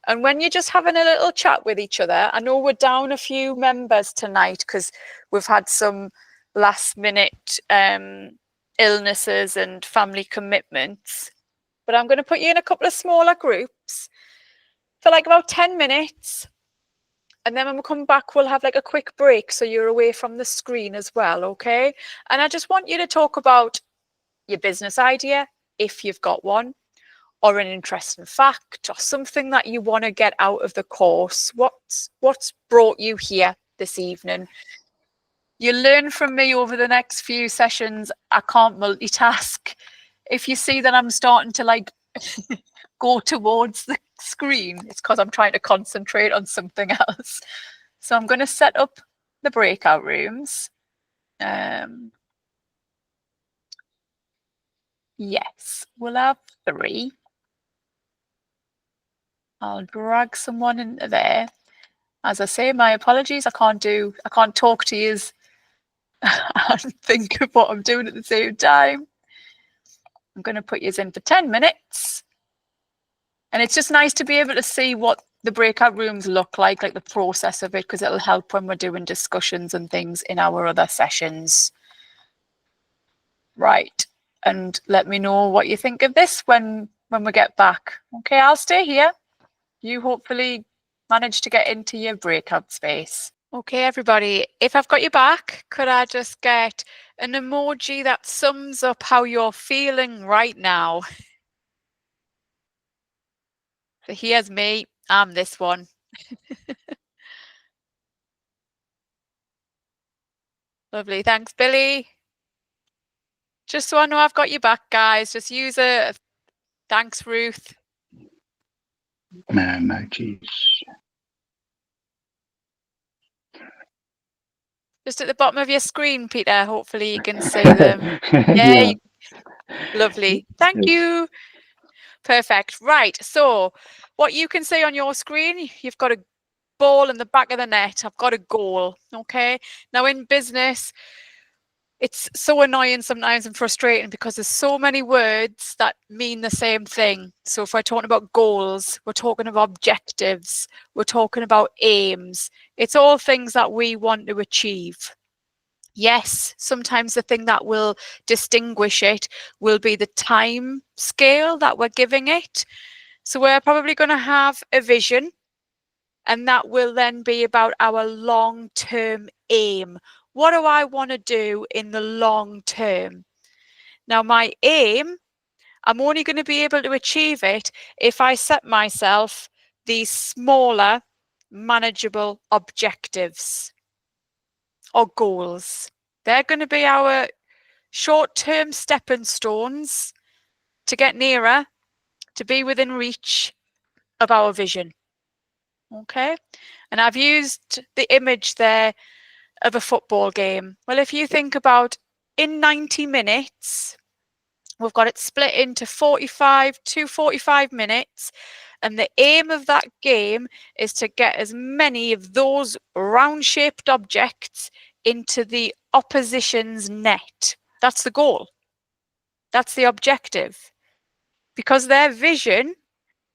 And when you're just having a little chat with each other, I know we're down a few members tonight because we've had some last minute illnesses and family commitments. But I'm going to put you in a couple of smaller groups for like about 10 minutes. And then when we come back, we'll have like a quick break so you're away from the screen as well, okay? And I just want you to talk about your business idea, if you've got one, or an interesting fact, or something that you want to get out of the course. What's brought you here this evening? You'll learn from me over the next few sessions. I can't multitask. If you see that I'm starting to like go towards the screen, it's because I'm trying to concentrate on something else. So I'm going to set up the breakout rooms. Yes, we'll have 3. I'll drag someone into there. As I say, my apologies. I can't talk to you and think of what I'm doing at the same time. I'm going to put you in for 10 minutes. And it's just nice to be able to see what the breakout rooms look like the process of it, because it'll help when we're doing discussions and things in our other sessions. Right. And let me know what you think of this when we get back. Okay, I'll stay here. You hopefully manage to get into your breakout space. Okay, everybody, if I've got you back, could I just get an emoji that sums up how you're feeling right now? So here's me. I'm this one. Lovely. Thanks, Billy. Just so I know I've got you back, guys, just use a thanks, Ruth. Emojis. Just at the bottom of your screen, Peter. Hopefully you can see them. Yeah, lovely. Thank Yes. you. Perfect. Right. So what you can see on your screen, you've got a ball in the back of the net. I've got a goal. Okay. Now in business, it's so annoying sometimes and frustrating because there's so many words that mean the same thing. So if we're talking about goals, we're talking about objectives, we're talking about aims. It's all things that we want to achieve. Yes, sometimes the thing that will distinguish it will be the time scale that we're giving it. So we're probably going to have a vision, and that will then be about our long-term aim. What do I want to do in the long term? Now, my aim, I'm only going to be able to achieve it if I set myself these smaller, manageable objectives or goals. They're going to be our short-term stepping stones to get nearer, to be within reach of our vision. Okay, and I've used the image there of a football game. Well, if you think about in 90 minutes, we've got it split into 45 minutes, and the aim of that game is to get as many of those round-shaped objects into the opposition's net. That's the goal. That's the objective. Because their vision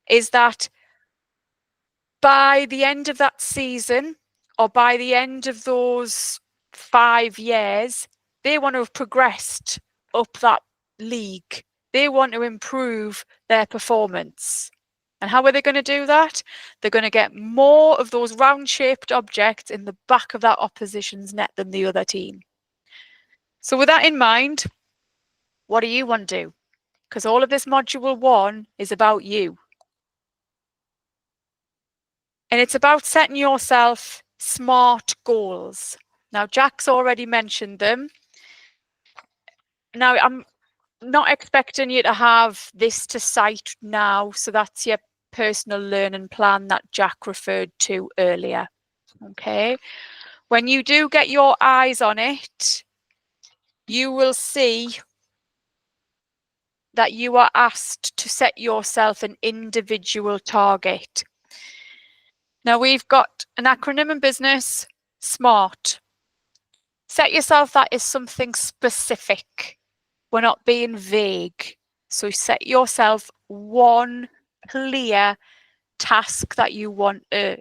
is that by the end of that season, or by the end of those 5 years, they want to have progressed up that league. They want to improve their performance. And how are they going to do that? They're going to get more of those round-shaped objects in the back of that opposition's net than the other team. So with that in mind, what do you want to do? Because all of this module 1 is about you. And it's about setting yourself SMART goals. Now, Jack's already mentioned them. Now, I'm not expecting you to have this to sight now. So that's your personal learning plan that Jack referred to earlier. Okay. When you do get your eyes on it, you will see that you are asked to set yourself an individual target. Now, we've got an acronym in business, SMART. Set yourself that is something specific. We're not being vague. So set yourself one clear task that you want to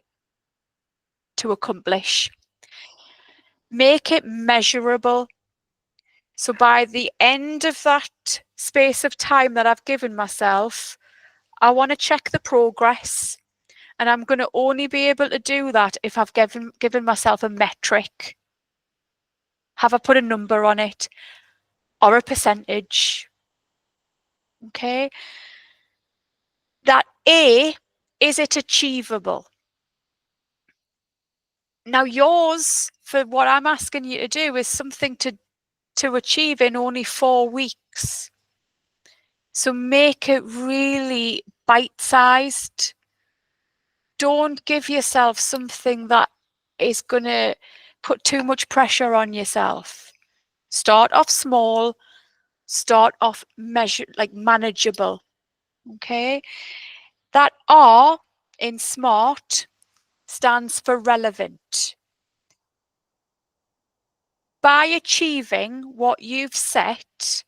accomplish. Make it measurable. So by the end of that space of time that I've given myself, I want to check the progress. And I'm going to only be able to do that if I've given myself a metric. Have I put a number on it or a percentage? Okay. That A, is it achievable? Now yours, for what I'm asking you to do, is something to achieve in only 4 weeks. So make it really bite-sized. Don't give yourself something that is going to put too much pressure on yourself. Start off small, start off manageable. Okay. That R in SMART stands for relevant. By achieving what you've set,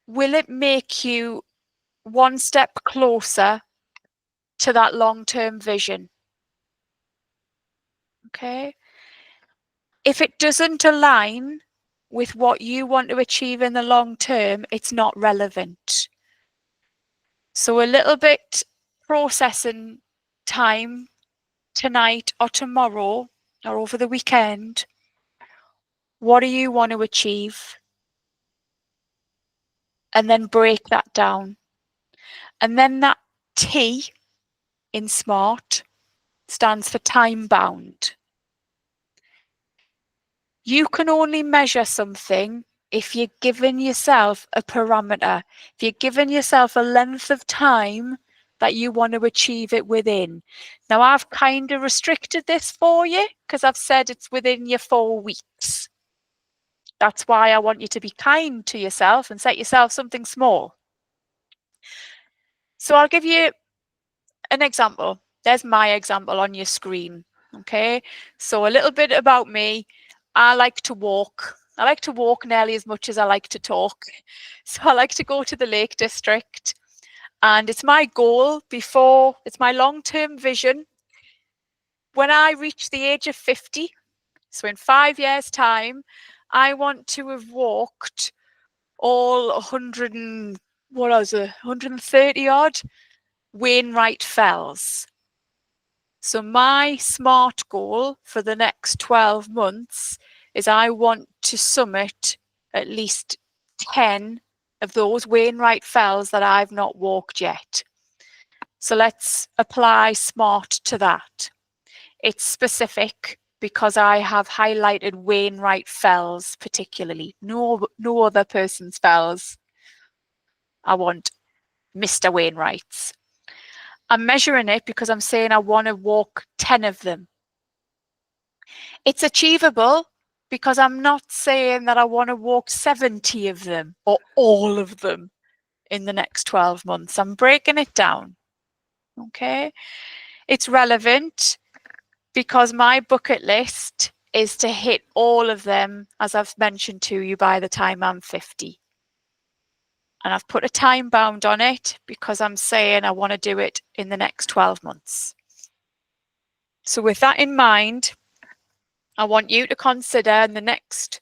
will it make you one step closer to that long-term vision? Okay. If it doesn't align with what you want to achieve in the long term, it's not relevant. So a little bit processing time tonight or tomorrow or over the weekend. What do you want to achieve? And then break that down. And then that T in SMART stands for time bound. You can only measure something if you're giving yourself a parameter, if you're giving yourself a length of time that you want to achieve it within. Now, I've kind of restricted this for you because I've said it's within your 4 weeks. That's why I want you to be kind to yourself and set yourself something small. So I'll give you an example. There's my example on your screen. Okay, so a little bit about me. I like to walk. I like to walk nearly as much as I like to talk. So I like to go to the Lake District. And it's my goal it's my long-term vision. When I reach the age of 50, so in 5 years' time, I want to have walked all 130 odd Wainwright Fells. So my SMART goal for the next 12 months is I want to summit at least 10 of those Wainwright Fells that I've not walked yet. So let's apply SMART to that. It's specific because I have highlighted Wainwright Fells particularly, no other person's fells. I want Mr. Wainwright's. I'm measuring it because I'm saying I want to walk 10 of them. It's achievable because I'm not saying that I want to walk 70 of them or all of them in the next 12 months. I'm breaking it down. Okay. It's relevant because my bucket list is to hit all of them, as I've mentioned to you, by the time I'm 50. And I've put a time bound on it because I'm saying I want to do it in the next 12 months. So with that in mind, I want you to consider in the next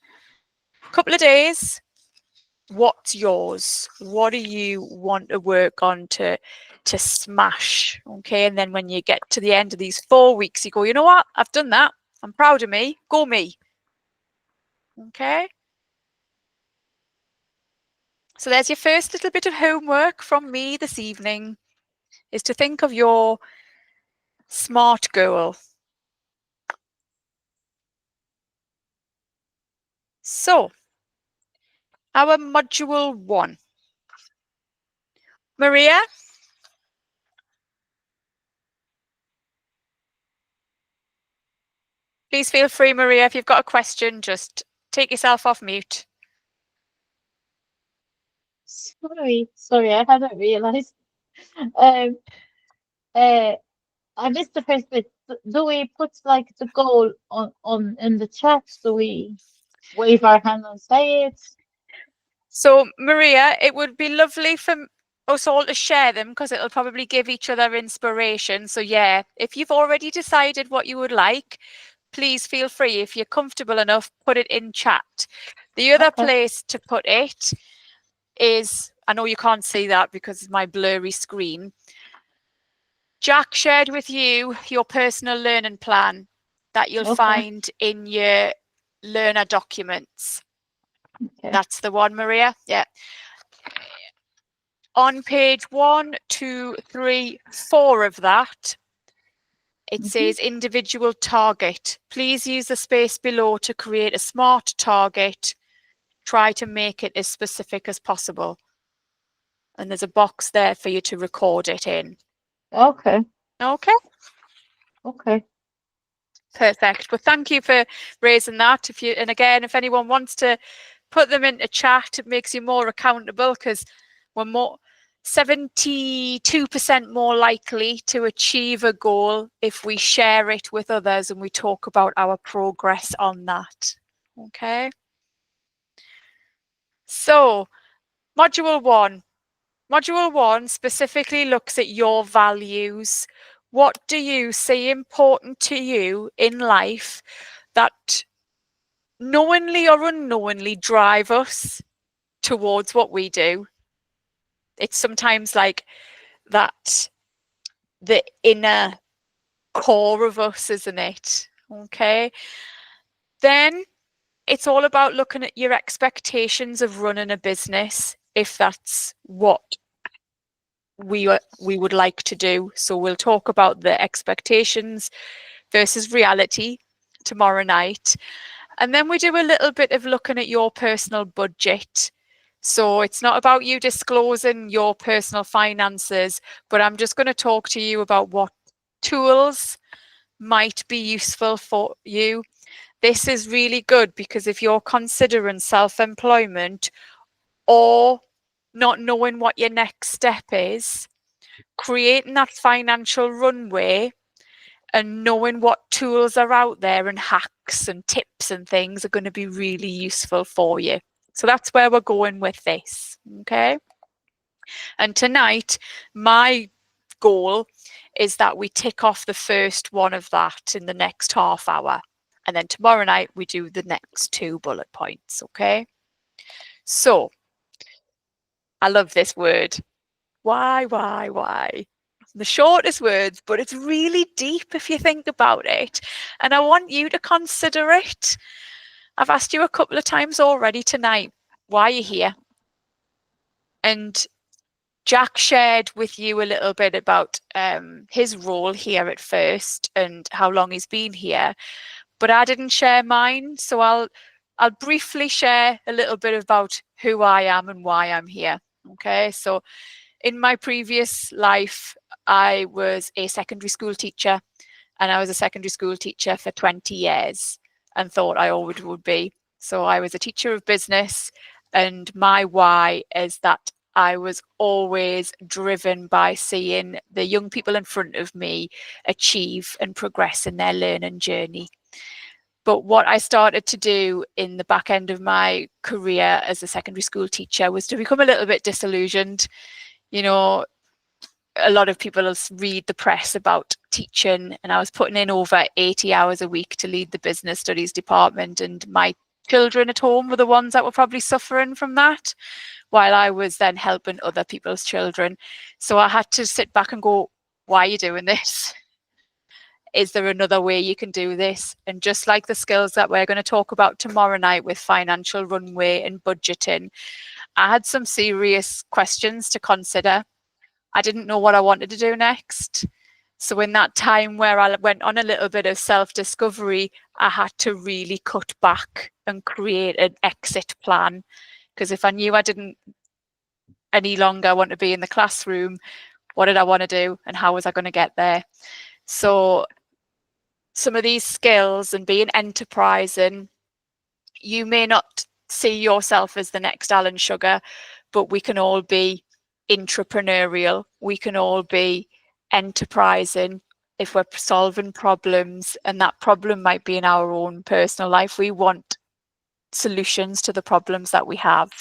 couple of days, what's yours? What do you want to work on to smash? Okay, and then when you get to the end of these 4 weeks, you go, you know what? I've done that. I'm proud of me. Go me. Okay. So there's your first little bit of homework from me this evening, is to think of your SMART goal. So, our module 1. Maria? Please feel free, Maria, if you've got a question, just take yourself off mute. Sorry, I hadn't realized. I missed the first bit. Do we put like the goal on in the chat? Do we wave our hand and say it? So, Maria, it would be lovely for us all to share them because it'll probably give each other inspiration. So, yeah, if you've already decided what you would like, please feel free. If you're comfortable enough, put it in chat. The other place to put it is, I know you can't see that because it's my blurry screen. Jack shared with you your personal learning plan that you'll find in your learner documents. Okay. That's the one, Maria. Yeah. On page 1, 2, 3, 4 of that, it says individual target. Please use the space below to create a SMART target. Try to make it as specific as possible. And there's a box there for you to record it in. Okay. Okay. Okay. Perfect. Well, thank you for raising that. And again, if anyone wants to put them into chat, it makes you more accountable because we're 72% more likely to achieve a goal if we share it with others and we talk about our progress on that. Okay. So, module 1. Module 1 specifically looks at your values. What do you see important to you in life that knowingly or unknowingly drive us towards what we do? It's sometimes like that, the inner core of us, isn't it? Okay. Then it's all about looking at your expectations of running a business, if that's what we would like to do. So we'll talk about the expectations versus reality tomorrow night. And then we do a little bit of looking at your personal budget. So it's not about you disclosing your personal finances, but I'm just going to talk to you about what tools might be useful for you. This is really good because if you're considering self-employment or not knowing what your next step is, creating that financial runway and knowing what tools are out there and hacks and tips and things are going to be really useful for you. So that's where we're going with this, okay? And tonight, my goal is that we tick off the first one of that in the next half hour. And then tomorrow night, we do the next 2 bullet points, okay? So, I love this word. Why? The shortest words, but it's really deep if you think about it. And I want you to consider it. I've asked you a couple of times already tonight, why you're here. And Jack shared with you a little bit about his role here at First and how long he's been here, but I didn't share mine. So I'll briefly share a little bit about who I am and why I'm here. Okay, so in my previous life, I was a secondary school teacher, and I was a secondary school teacher for 20 years and thought I always would be. So I was a teacher of business, and my why is that I was always driven by seeing the young people in front of me achieve and progress in their learning journey. But what I started to do in the back end of my career as a secondary school teacher was to become a little bit disillusioned. You know, a lot of people read the press about teaching, and I was putting in over 80 hours a week to lead the business studies department, and my children at home were the ones that were probably suffering from that, while I was then helping other people's children. So I had to sit back and go, why are you doing this? Is there another way you can do this? And just like the skills that we're going to talk about tomorrow night with financial runway and budgeting, I had some serious questions to consider. I didn't know what I wanted to do next. So in that time where I went on a little bit of self-discovery, I had to really cut back and create an exit plan. Because if I knew I didn't any longer want to be in the classroom, what did I want to do and how was I going to get there? So some of these skills and being enterprising, you may not see yourself as the next Alan Sugar, but we can all be entrepreneurial. We can all be enterprising if we're solving problems, and that problem might be in our own personal life. We want solutions to the problems that we have.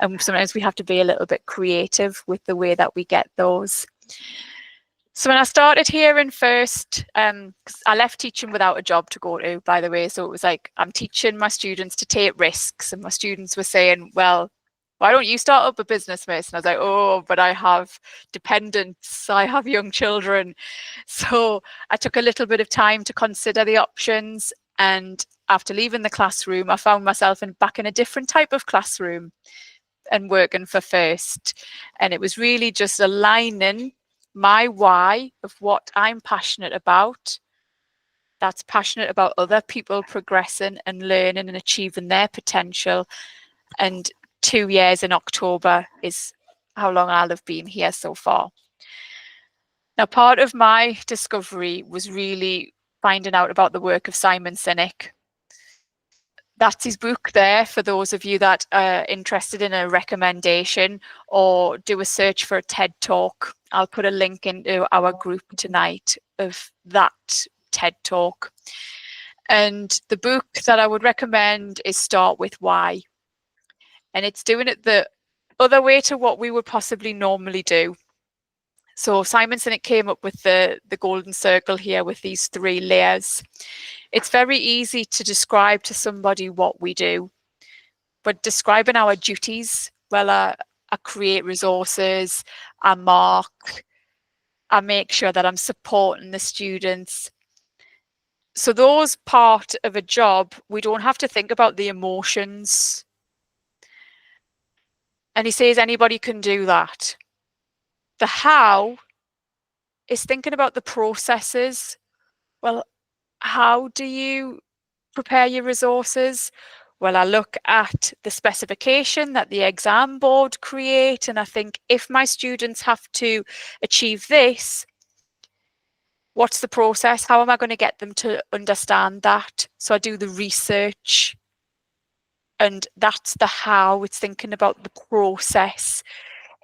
And sometimes we have to be a little bit creative with the way that we get those. So when I started here in First, I left teaching without a job to go to, by the way. So it was like, I'm teaching my students to take risks. And my students were saying, well, why don't you start up a business, miss? And I was like, oh, but I have dependents. I have young children. So I took a little bit of time to consider the options. And after leaving the classroom, I found myself back in a different type of classroom and working for First. And it was really just aligning my why of what I'm passionate about, that's passionate about other people progressing and learning and achieving their potential. And 2 years in October is how long I'll have been here so far. Now, part of my discovery was really finding out about the work of Simon Sinek. That's his book there for those of you that are interested in a recommendation or do a search for a TED Talk. I'll put a link into our group tonight of that TED Talk. And the book that I would recommend is Start With Why. And it's doing it the other way to what we would possibly normally do. So Simon Sinek came up with the golden circle here with these 3 layers. It's very easy to describe to somebody what we do, but describing our duties, well, I create resources, I mark, I make sure that I'm supporting the students. So those part of a job, we don't have to think about the emotions. And he says anybody can do that. The how is thinking about the processes. Well, how do you prepare your resources? Well, I look at the specification that the exam board create, and I think if my students have to achieve this, what's the process? How am I going to get them to understand that? So I do the research, and that's the how. It's thinking about the process.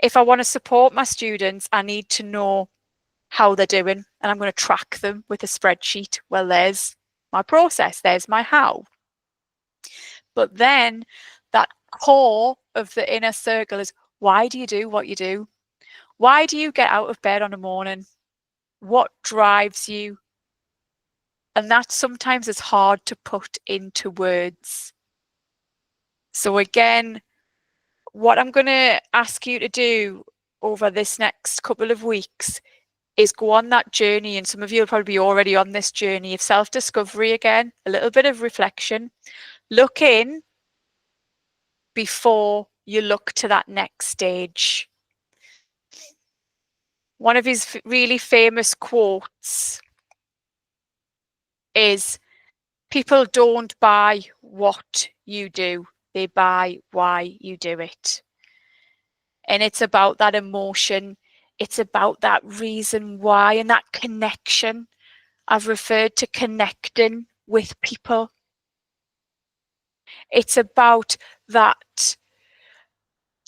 If I want to support my students, I need to know how they're doing, and I'm going to track them with a spreadsheet. Well, there's my process, there's my how. But then that core of the inner circle is, why do you do what you do? Why do you get out of bed on a morning? What drives you? And that sometimes is hard to put into words. So again, what I'm going to ask you to do over this next couple of weeks is go on that journey. And some of you will probably be already on this journey of self-discovery again, a little bit of reflection. Look in before you look to that next stage. One of his really famous quotes is, people don't buy what you do, they buy why you do it. And it's about that emotion. It's about that reason why and that connection. I've referred to connecting with people. It's about that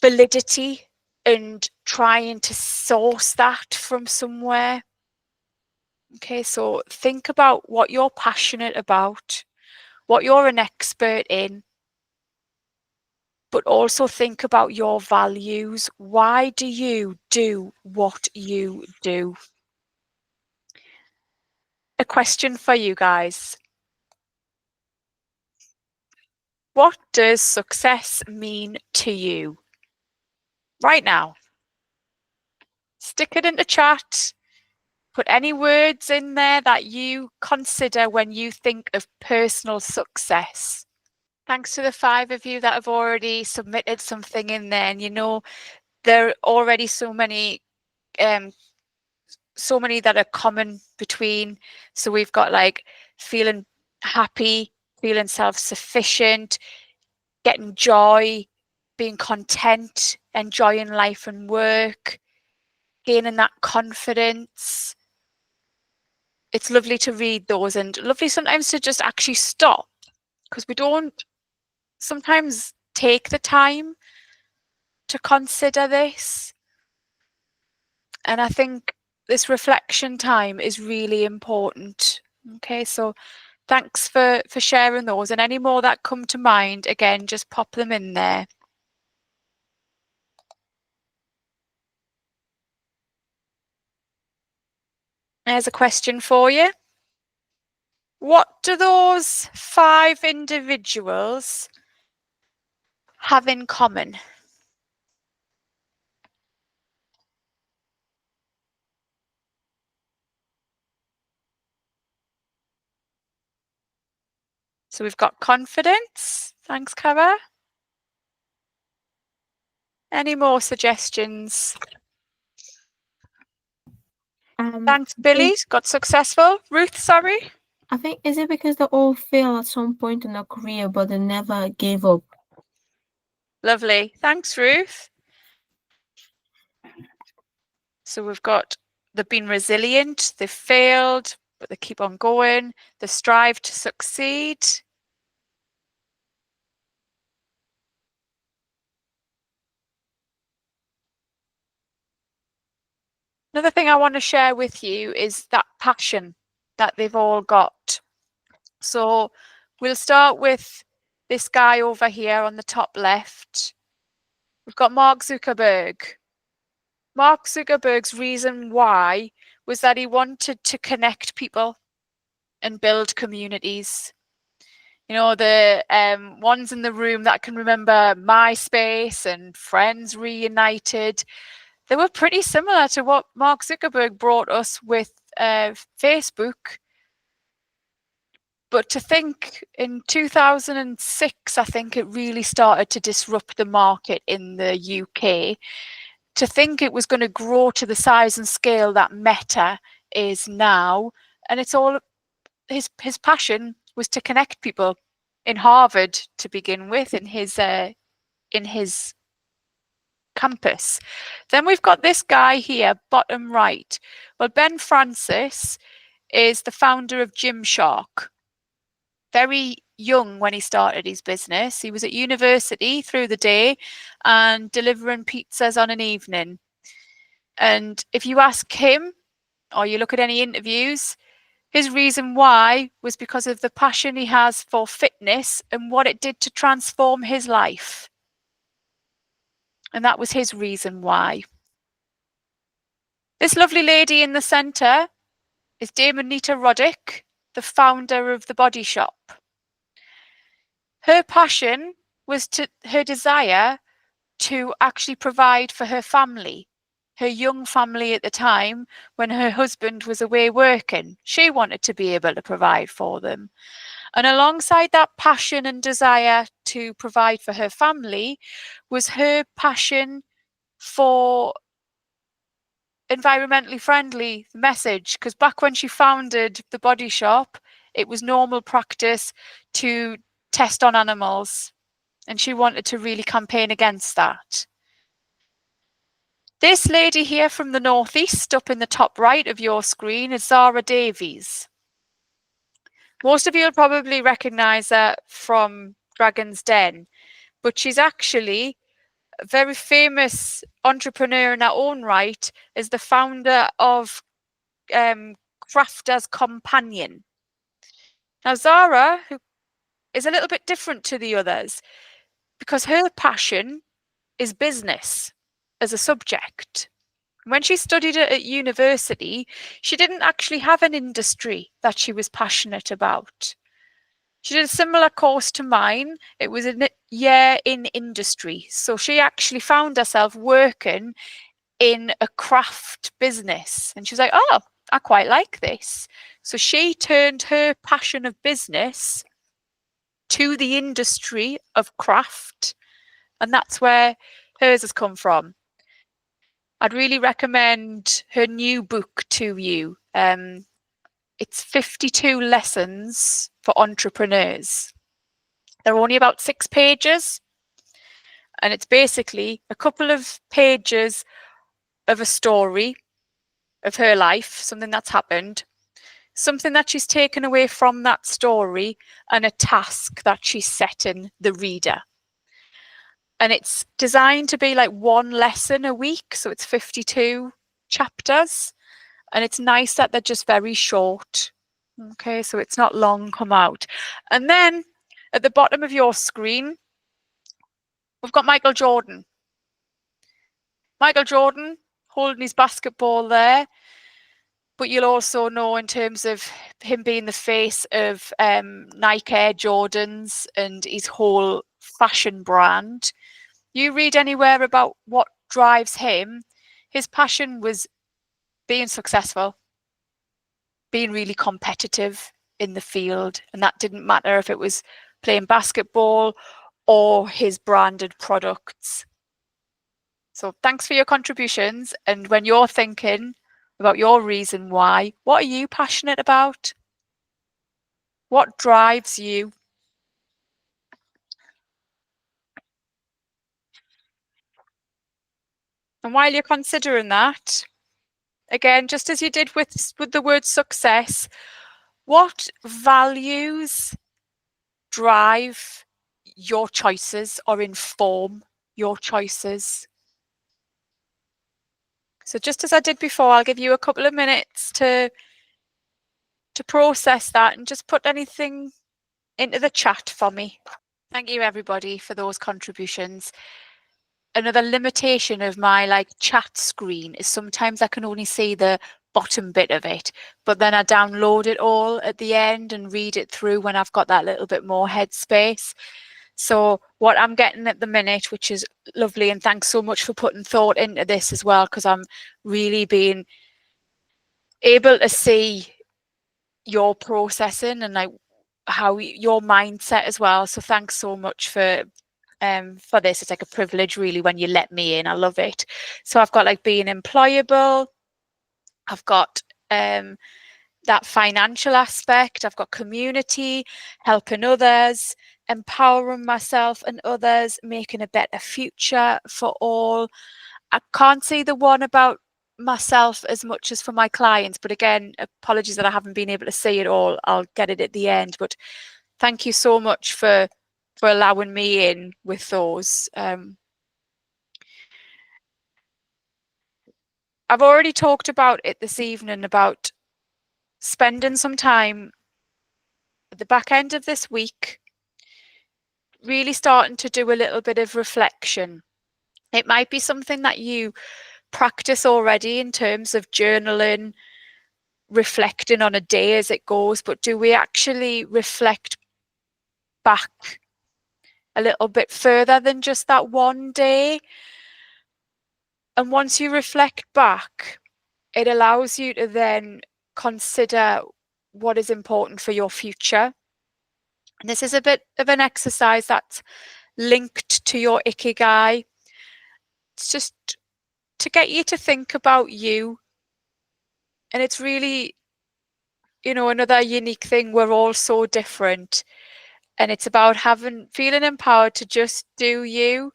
validity and trying to source that from somewhere. Okay, so think about what you're passionate about, what you're an expert in, but also think about your values. Why do you do what you do? A question for you guys. What does success mean to you right now? Stick it in the chat. Put any words in there that you consider when you think of personal success. Thanks to the 5 of you that have already submitted something in there. And you know, there are already so many that are common between. So we've got like feeling happy, feeling self-sufficient, getting joy, being content, enjoying life and work, gaining that confidence. It's lovely to read those, and lovely sometimes to just actually stop, because we don't sometimes take the time to consider this. And I think this reflection time is really important. Okay, so thanks for sharing those, and any more that come to mind, again, just pop them in there. There's a question for you. What do those 5 individuals have in common? So we've got confidence. Thanks, Cara. Any more suggestions? Thanks, Billy. Got successful. Ruth, sorry. I think, is it because they all fail at some point in their career, but they never gave up? Lovely. Thanks, Ruth. So we've got, they've been resilient, they've failed, but they keep on going. They strive to succeed. Another thing I want to share with you is that passion that they've all got. So we'll start with this guy over here on the top left. We've got Mark Zuckerberg. Mark Zuckerberg's reason why was that he wanted to connect people and build communities. You know, the ones in the room that can remember MySpace and Friends Reunited, they were pretty similar to what Mark Zuckerberg brought us with Facebook. But to think in 2006, I think it really started to disrupt the market in the UK. To think it was going to grow to the size and scale that Meta is now, and it's all his passion was to connect people in Harvard to begin with, in his campus. Then we've got this guy here, bottom right. Well, Ben Francis is the founder of Gymshark. Very young when he started his business. He was at university through the day and delivering pizzas on an evening. And if you ask him, or you look at any interviews, his reason why was because of the passion he has for fitness and what it did to transform his life. And that was his reason why. This lovely lady in the centre is Dame Anita Roddick, the founder of The Body Shop. Her passion was her desire to actually provide for her family, her young family at the time when her husband was away working. She wanted to be able to provide for them. And alongside that passion and desire to provide for her family was her passion for environmentally friendly message. Because back when she founded The Body Shop, it was normal practice to test on animals. And she wanted to really campaign against that. This lady here from the Northeast, up in the top right of your screen, is Zara Davies. Most of you will probably recognise her from Dragon's Den, but she's actually a very famous entrepreneur in her own right, as the founder of Crafter's Companion. Now, Zara, who is a little bit different to the others, because her passion is business as a subject. When she studied it at university, she didn't actually have an industry that she was passionate about. She did a similar course to mine. It was a year in industry. So she actually found herself working in a craft business. And she was like, oh, I quite like this. So she turned her passion of business to the industry of craft. And that's where hers has come from. I'd really recommend her new book to you. It's 52 lessons for entrepreneurs. They're only about 6 pages. And it's basically a couple of pages of a story of her life, something that's happened, something that she's taken away from that story, and a task that she's setting the reader. And it's designed to be like 1 lesson a week. So it's 52 chapters. And it's nice that they're just very short. Okay, so it's not long come out. And then at the bottom of your screen, we've got Michael Jordan. Michael Jordan holding his basketball there. But you'll also know in terms of him being the face of Nike Air Jordans and his whole fashion brand. You read anywhere about what drives him, his passion was being successful, being really competitive in the field. And that didn't matter if it was playing basketball or his branded products. So thanks for your contributions. And when you're thinking about your reason why, what are you passionate about? What drives you? And while you're considering that, again, just as you did with the word success, what values drive your choices or inform your choices? So just as I did before, I'll give you a couple of minutes to process that and just put anything into the chat for me. Thank you everybody for those contributions. Another limitation of my chat screen is sometimes I can only see the bottom bit of it, but then I download it all at the end and read it through when I've got that little bit more headspace. So what I'm getting at the minute, which is lovely, and thanks so much for putting thought into this as well, because I'm really being able to see your processing and how your mindset as well. So thanks so much for this. It's like a privilege really when you let me in. I love it. So I've got being employable. I've got that financial aspect. I've got community, helping others, empowering myself and others, making a better future for all. I can't see the one about myself as much as for my clients, but again, apologies that I haven't been able to see it all. I'll get it at the end, but thank you so much for allowing me in with those. I've already talked about it this evening, about spending some time at the back end of this week, really starting to do a little bit of reflection. It might be something that you practice already in terms of journaling, reflecting on a day as it goes, but do we actually reflect back a little bit further than just that one day? And once you reflect back, it allows you to then consider what is important for your future. And this is a bit of an exercise that's linked to your Ikigai. It's just to get you to think about you. And it's really, you know, another unique thing. We're all so different. And it's about feeling empowered to just do you.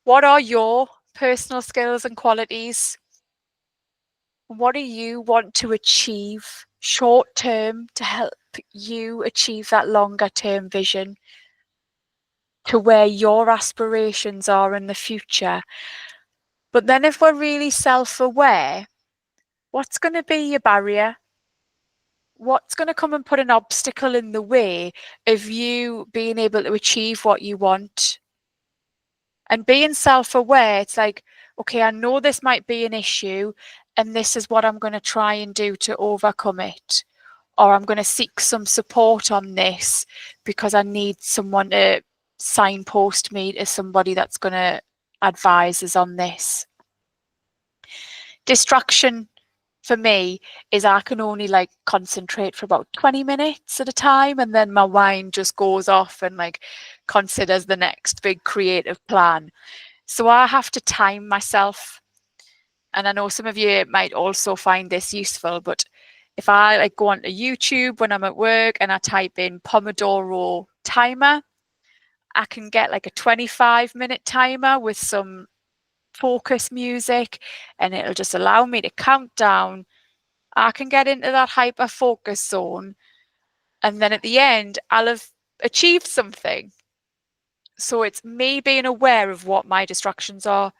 What are your personal skills and qualities? What do you want to achieve short term to help you achieve that longer term vision to where your aspirations are in the future? But then if we're really self-aware, what's going to be your barrier? What's going to come and put an obstacle in the way of you being able to achieve what you want? And being self-aware, it's like, okay, I know this might be an issue, and this is what I'm going to try and do to overcome it. Or I'm going to seek some support on this because I need someone to signpost me to somebody that's going to advise us on this. Distraction for me is I can only like concentrate for about 20 minutes at a time, and then my mind just goes off and like considers the next big creative plan. So I have to time myself. And I know some of you might also find this useful, but if I like go onto YouTube when I'm at work and I type in Pomodoro timer, I can get like a 25-minute timer with some focus music, and it'll just allow me to count down. I can get into that hyper focus zone, and then at the end I'll have achieved something. So it's me being aware of what my distractions are.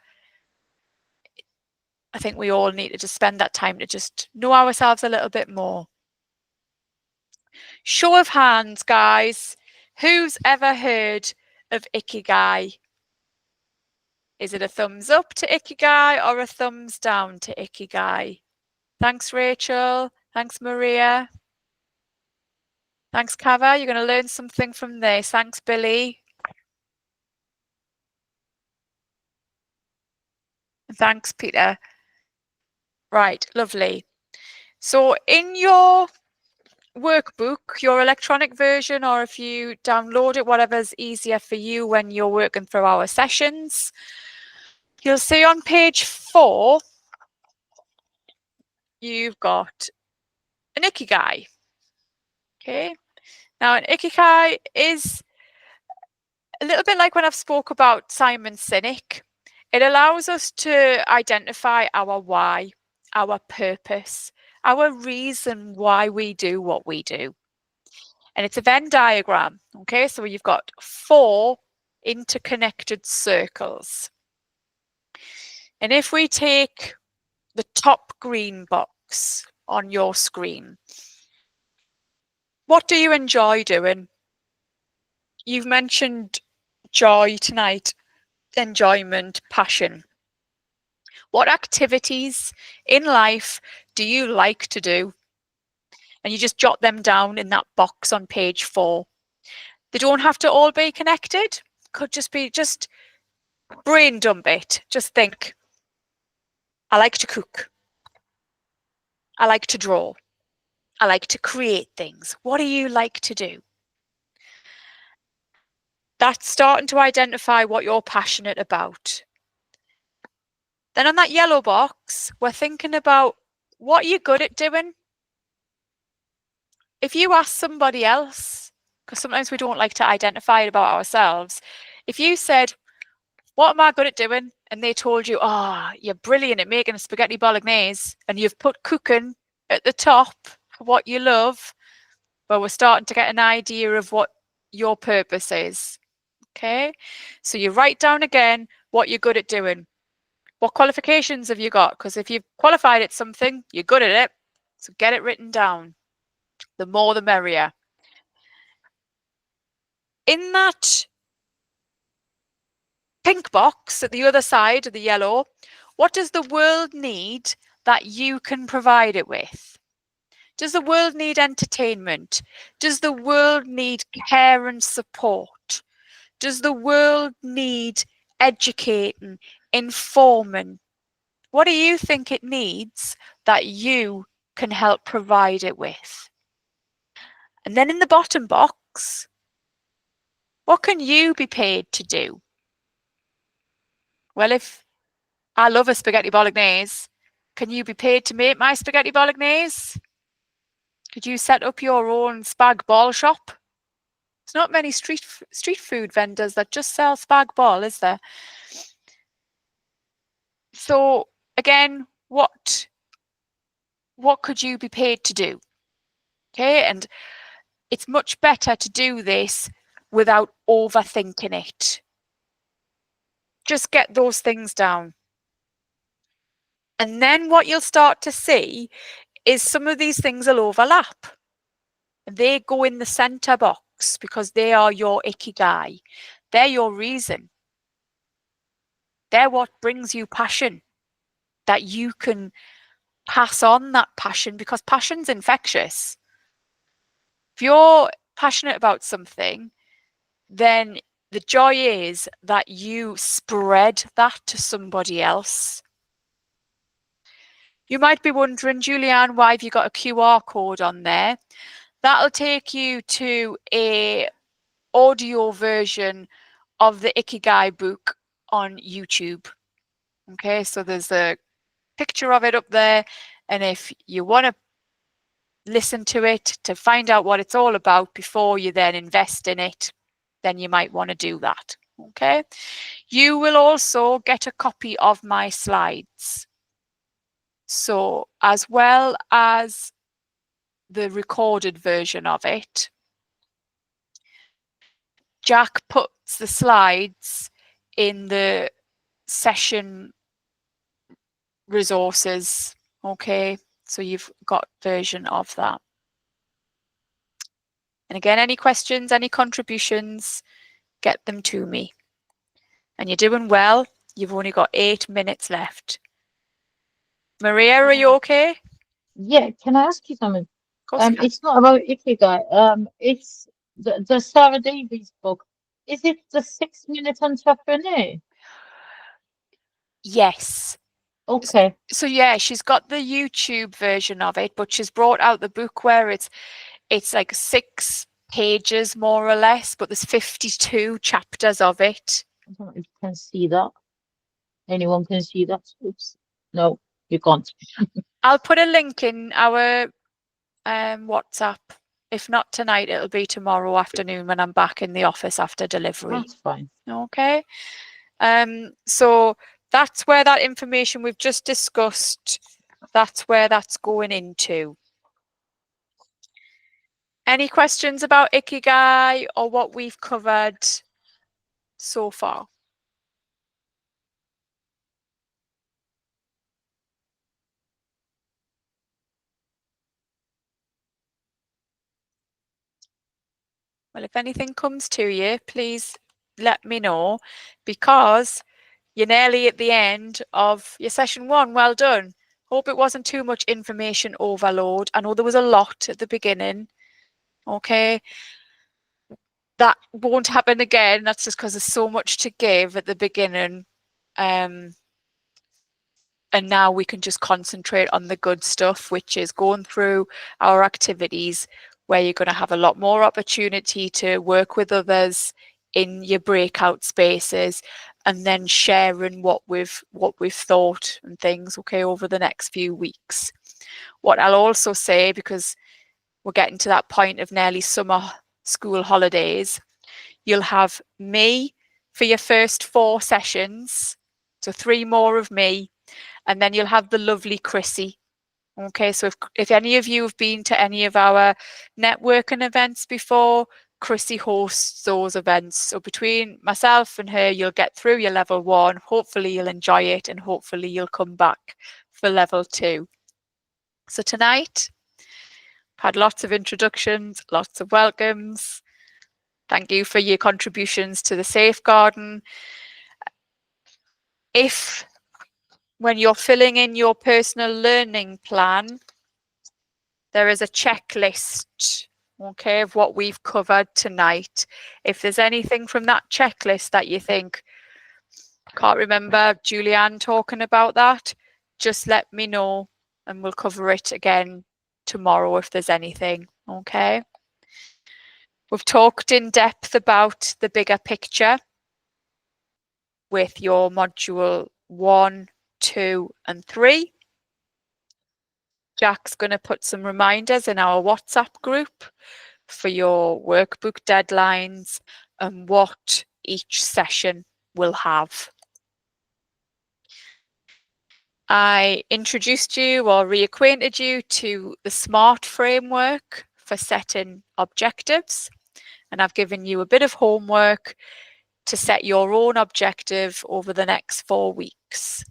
I think we all need to just spend that time to just know ourselves a little bit more. Show of hands, guys. Who's ever heard of Ikigai? Is it a thumbs up to Ikigai or a thumbs down to Ikigai? Thanks, Rachel. Thanks, Maria. Thanks, Kava. You're going to learn something from this. Thanks, Billy. And thanks, Peter. Right, lovely. So in your workbook, your electronic version, or if you download it, whatever's easier for you when you're working through our sessions, you'll see on page 4, you've got an Ikigai. Okay. Now, an Ikigai is a little bit like when I've spoke about Simon Sinek. It allows us to identify our why, our purpose, our reason why we do what we do. And it's a Venn diagram. Okay, so you've got 4 interconnected circles. And if we take the top green box on your screen, what do you enjoy doing? You've mentioned joy tonight, enjoyment, passion. What activities in life do you like to do? And you just jot them down in that box on page 4. They don't have to all be connected. Could just be, just brain dump it. Just think, I like to cook. I like to draw. I like to create things. What do you like to do? That's starting to identify what you're passionate about. Then on that yellow box, we're thinking about what you're good at doing. if you ask somebody else, because sometimes we don't like to identify it about ourselves, if you said, what am I good at doing? And they told you, oh, you're brilliant at making a spaghetti bolognese, and you've put cooking at the top for what you love, well, we're starting to get an idea of what your purpose is. Okay, so you write down again what you're good at doing. What qualifications have you got? Because if you've qualified at something, you're good at it. So get it written down. The more the merrier. In that pink box at the other side of the yellow, what does the world need that you can provide it with? Does the world need entertainment? Does the world need care and support? Does the world need educating, informing? What do you think it needs that you can help provide it with? And then in the bottom box, what can you be paid to do? Well, if I love a spaghetti bolognese, can you be paid to make my spaghetti bolognese? Could you set up your own spag bol shop? There's not many street food vendors that just sell spag bol, is there? So again, what could you be paid to do? Okay, and it's much better to do this without overthinking it. Just get those things down. And then what you'll start to see is some of these things will overlap. They go in the center box because they are your ikigai. They're your reason. They're what brings you passion, that you can pass on that passion, because passion's infectious. If you're passionate about something, then the joy is that you spread that to somebody else. You might be wondering, Julianne, why have you got a QR code on there? That'll take you to a audio version of the Ikigai book on YouTube. Okay, so there's a picture of it up there, and if you want to listen to it to find out what it's all about before you then invest in it, then you might want to do that. Okay, you will also get a copy of my slides. So as well as the recorded version of it, Jack puts the slides in the session resources. Okay, so you've got version of that. And again, any questions, any contributions, get them to me. And you're doing well. You've only got 8 minutes left. Maria, are you okay? Yeah, can I ask you something? Of course you can. It's not about Ikigai. It's the Sarah Davies book. Is it the 6-Minute Entrepreneur? Yes. Okay. So yeah, she's got the YouTube version of it, but she's brought out the book where it's like 6 pages more or less, but there's 52 chapters of it. I don't know if you can see that. Anyone can see that? Oops. No, you can't. I'll put a link in our WhatsApp. If not tonight, it'll be tomorrow afternoon when I'm back in the office after delivery. That's fine. Okay. So that's where that information we've just discussed, that's where that's going into. Any questions about Ikigai or what we've covered so far? Well, if anything comes to you, please let me know, because you're nearly at the end of your session 1. Well done. Hope it wasn't too much information overload. I know there was a lot at the beginning. Okay. That won't happen again. That's just because there's so much to give at the beginning. And now we can just concentrate on the good stuff, which is going through our activities, where you're going to have a lot more opportunity to work with others in your breakout spaces, and then sharing what we've thought and things, okay, over the next few weeks. What I'll also say, because we're getting to that point of nearly summer school holidays, you'll have me for your first 4 sessions, so 3 more of me, and then you'll have the lovely Chrissy. Okay, so if any of you have been to any of our networking events before, Chrissy hosts those events. So between myself and her, you'll get through your level 1. Hopefully you'll enjoy it, and hopefully you'll come back for level 2. So tonight, I've had lots of introductions, lots of welcomes. Thank you for your contributions to the safeguarding. If, when you're filling in your personal learning plan, there is a checklist, okay, of what we've covered tonight. If there's anything from that checklist that you think, can't remember Julianne talking about that, just let me know and we'll cover it again tomorrow if there's anything, okay? We've talked in depth about the bigger picture with your module 1, 2, and 3. Jack's going to put some reminders in our WhatsApp group for your workbook deadlines and what each session will have. I introduced you or reacquainted you to the SMART framework for setting objectives, and I've given you a bit of homework to set your own objective over the next 4 weeks.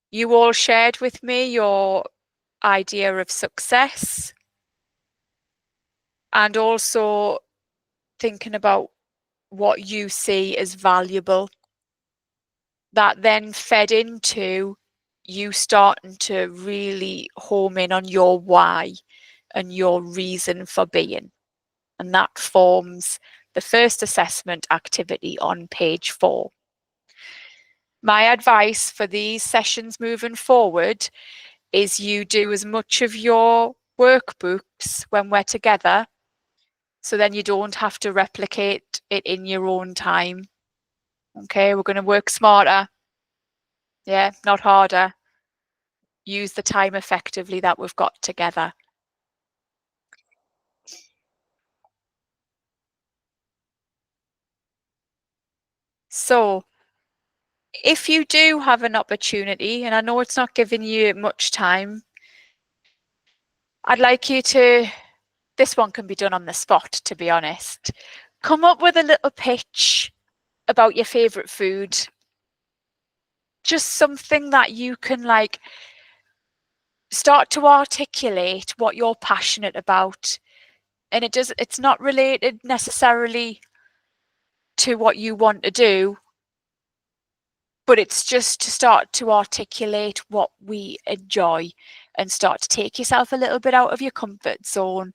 You all shared with me your idea of success and also thinking about what you see as valuable. That then fed into you starting to really home in on your why and your reason for being. And that forms the first assessment activity on page 4. My advice for these sessions moving forward is you do as much of your workbooks when we're together, so then you don't have to replicate it in your own time. Okay, we're going to work smarter. Yeah, not harder. Use the time effectively that we've got together. So, if you do have an opportunity, and I know it's not giving you much time, I'd like you to, this one can be done on the spot, to be honest. Come up with a little pitch about your favourite food. Just something that you can like start to articulate what you're passionate about. And it's not related necessarily to what you want to do, but it's just to start to articulate what we enjoy and start to take yourself a little bit out of your comfort zone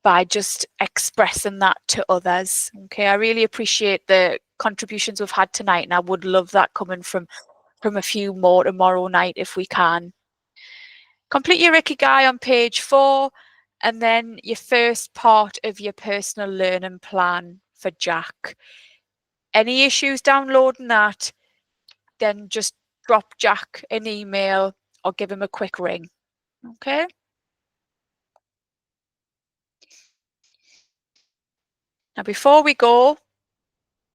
by just expressing that to others. Okay, I really appreciate the contributions we've had tonight, and I would love that coming from a few more tomorrow night if we can. Complete your Ikigai on page 4, and then your first part of your personal learning plan for Jack. Any issues downloading that, then just drop Jack an email or give him a quick ring. Okay? Now, before we go,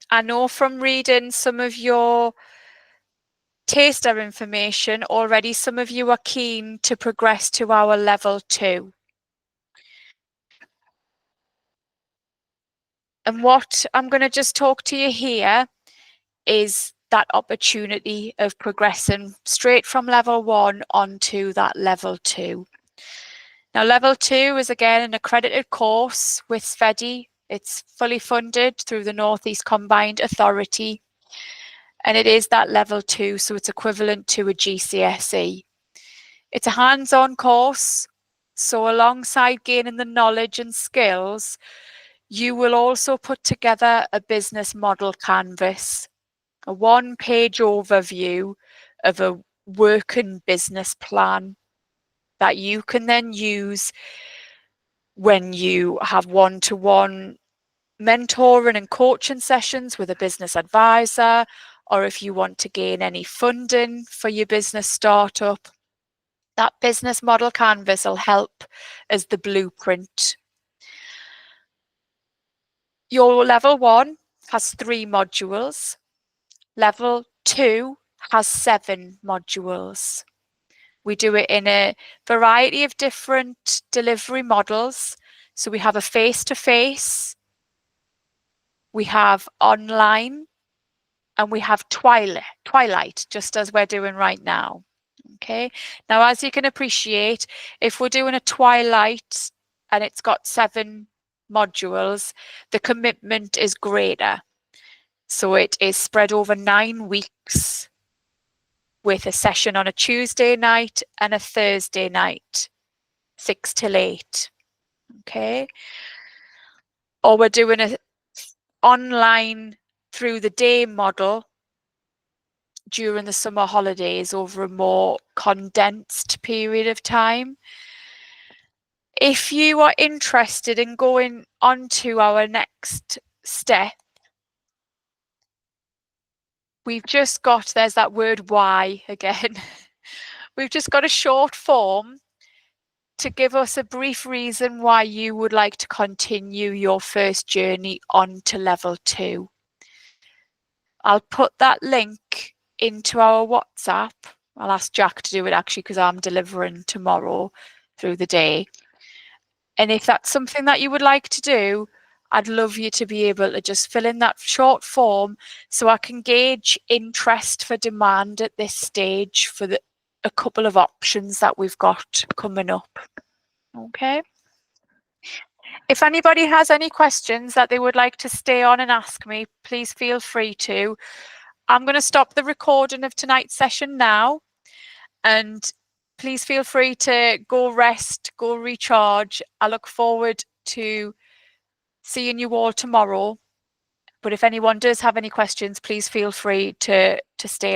I know from reading some of your taster information already, some of you are keen to progress to our level 2. And what I'm going to just talk to you here is that opportunity of progressing straight from level 1 onto that level 2. Now, level 2 is again an accredited course with SVEDI. It's fully funded through the North East Combined Authority, and it is that level 2, so it's equivalent to a GCSE. It's a hands-on course, so alongside gaining the knowledge and skills, you will also put together a business model canvas, a 1-page overview of a working business plan that you can then use when you have one-to-one mentoring and coaching sessions with a business advisor, or if you want to gain any funding for your business startup. That business model canvas will help as the blueprint. Your level 1 has 3 modules. Level 2 has 7 modules. We do it in a variety of different delivery models. So we have a face-to-face, we have online, and we have twilight, just as we're doing right now. Okay. Now, as you can appreciate, if we're doing a twilight and it's got 7 modules, the commitment is greater. So it is spread over 9 weeks with a session on a Tuesday night and a Thursday night, 6 till 8. Okay. Or we're doing a online through the day model during the summer holidays over a more condensed period of time. If you are interested in going on to our next step, we've just got, there's that word why again. We've just got a short form to give us a brief reason why you would like to continue your first journey on to level 2. I'll put that link into our WhatsApp. I'll ask Jack to do it actually because I'm delivering tomorrow through the day. And if that's something that you would like to do, I'd love you to be able to just fill in that short form so I can gauge interest for demand at this stage for a couple of options that we've got coming up. Okay. If anybody has any questions that they would like to stay on and ask me, please feel free to. I'm going to stop the recording of tonight's session now, and please feel free to go rest, go recharge. I look forward to seeing you all tomorrow. But if anyone does have any questions, please feel free to stay around.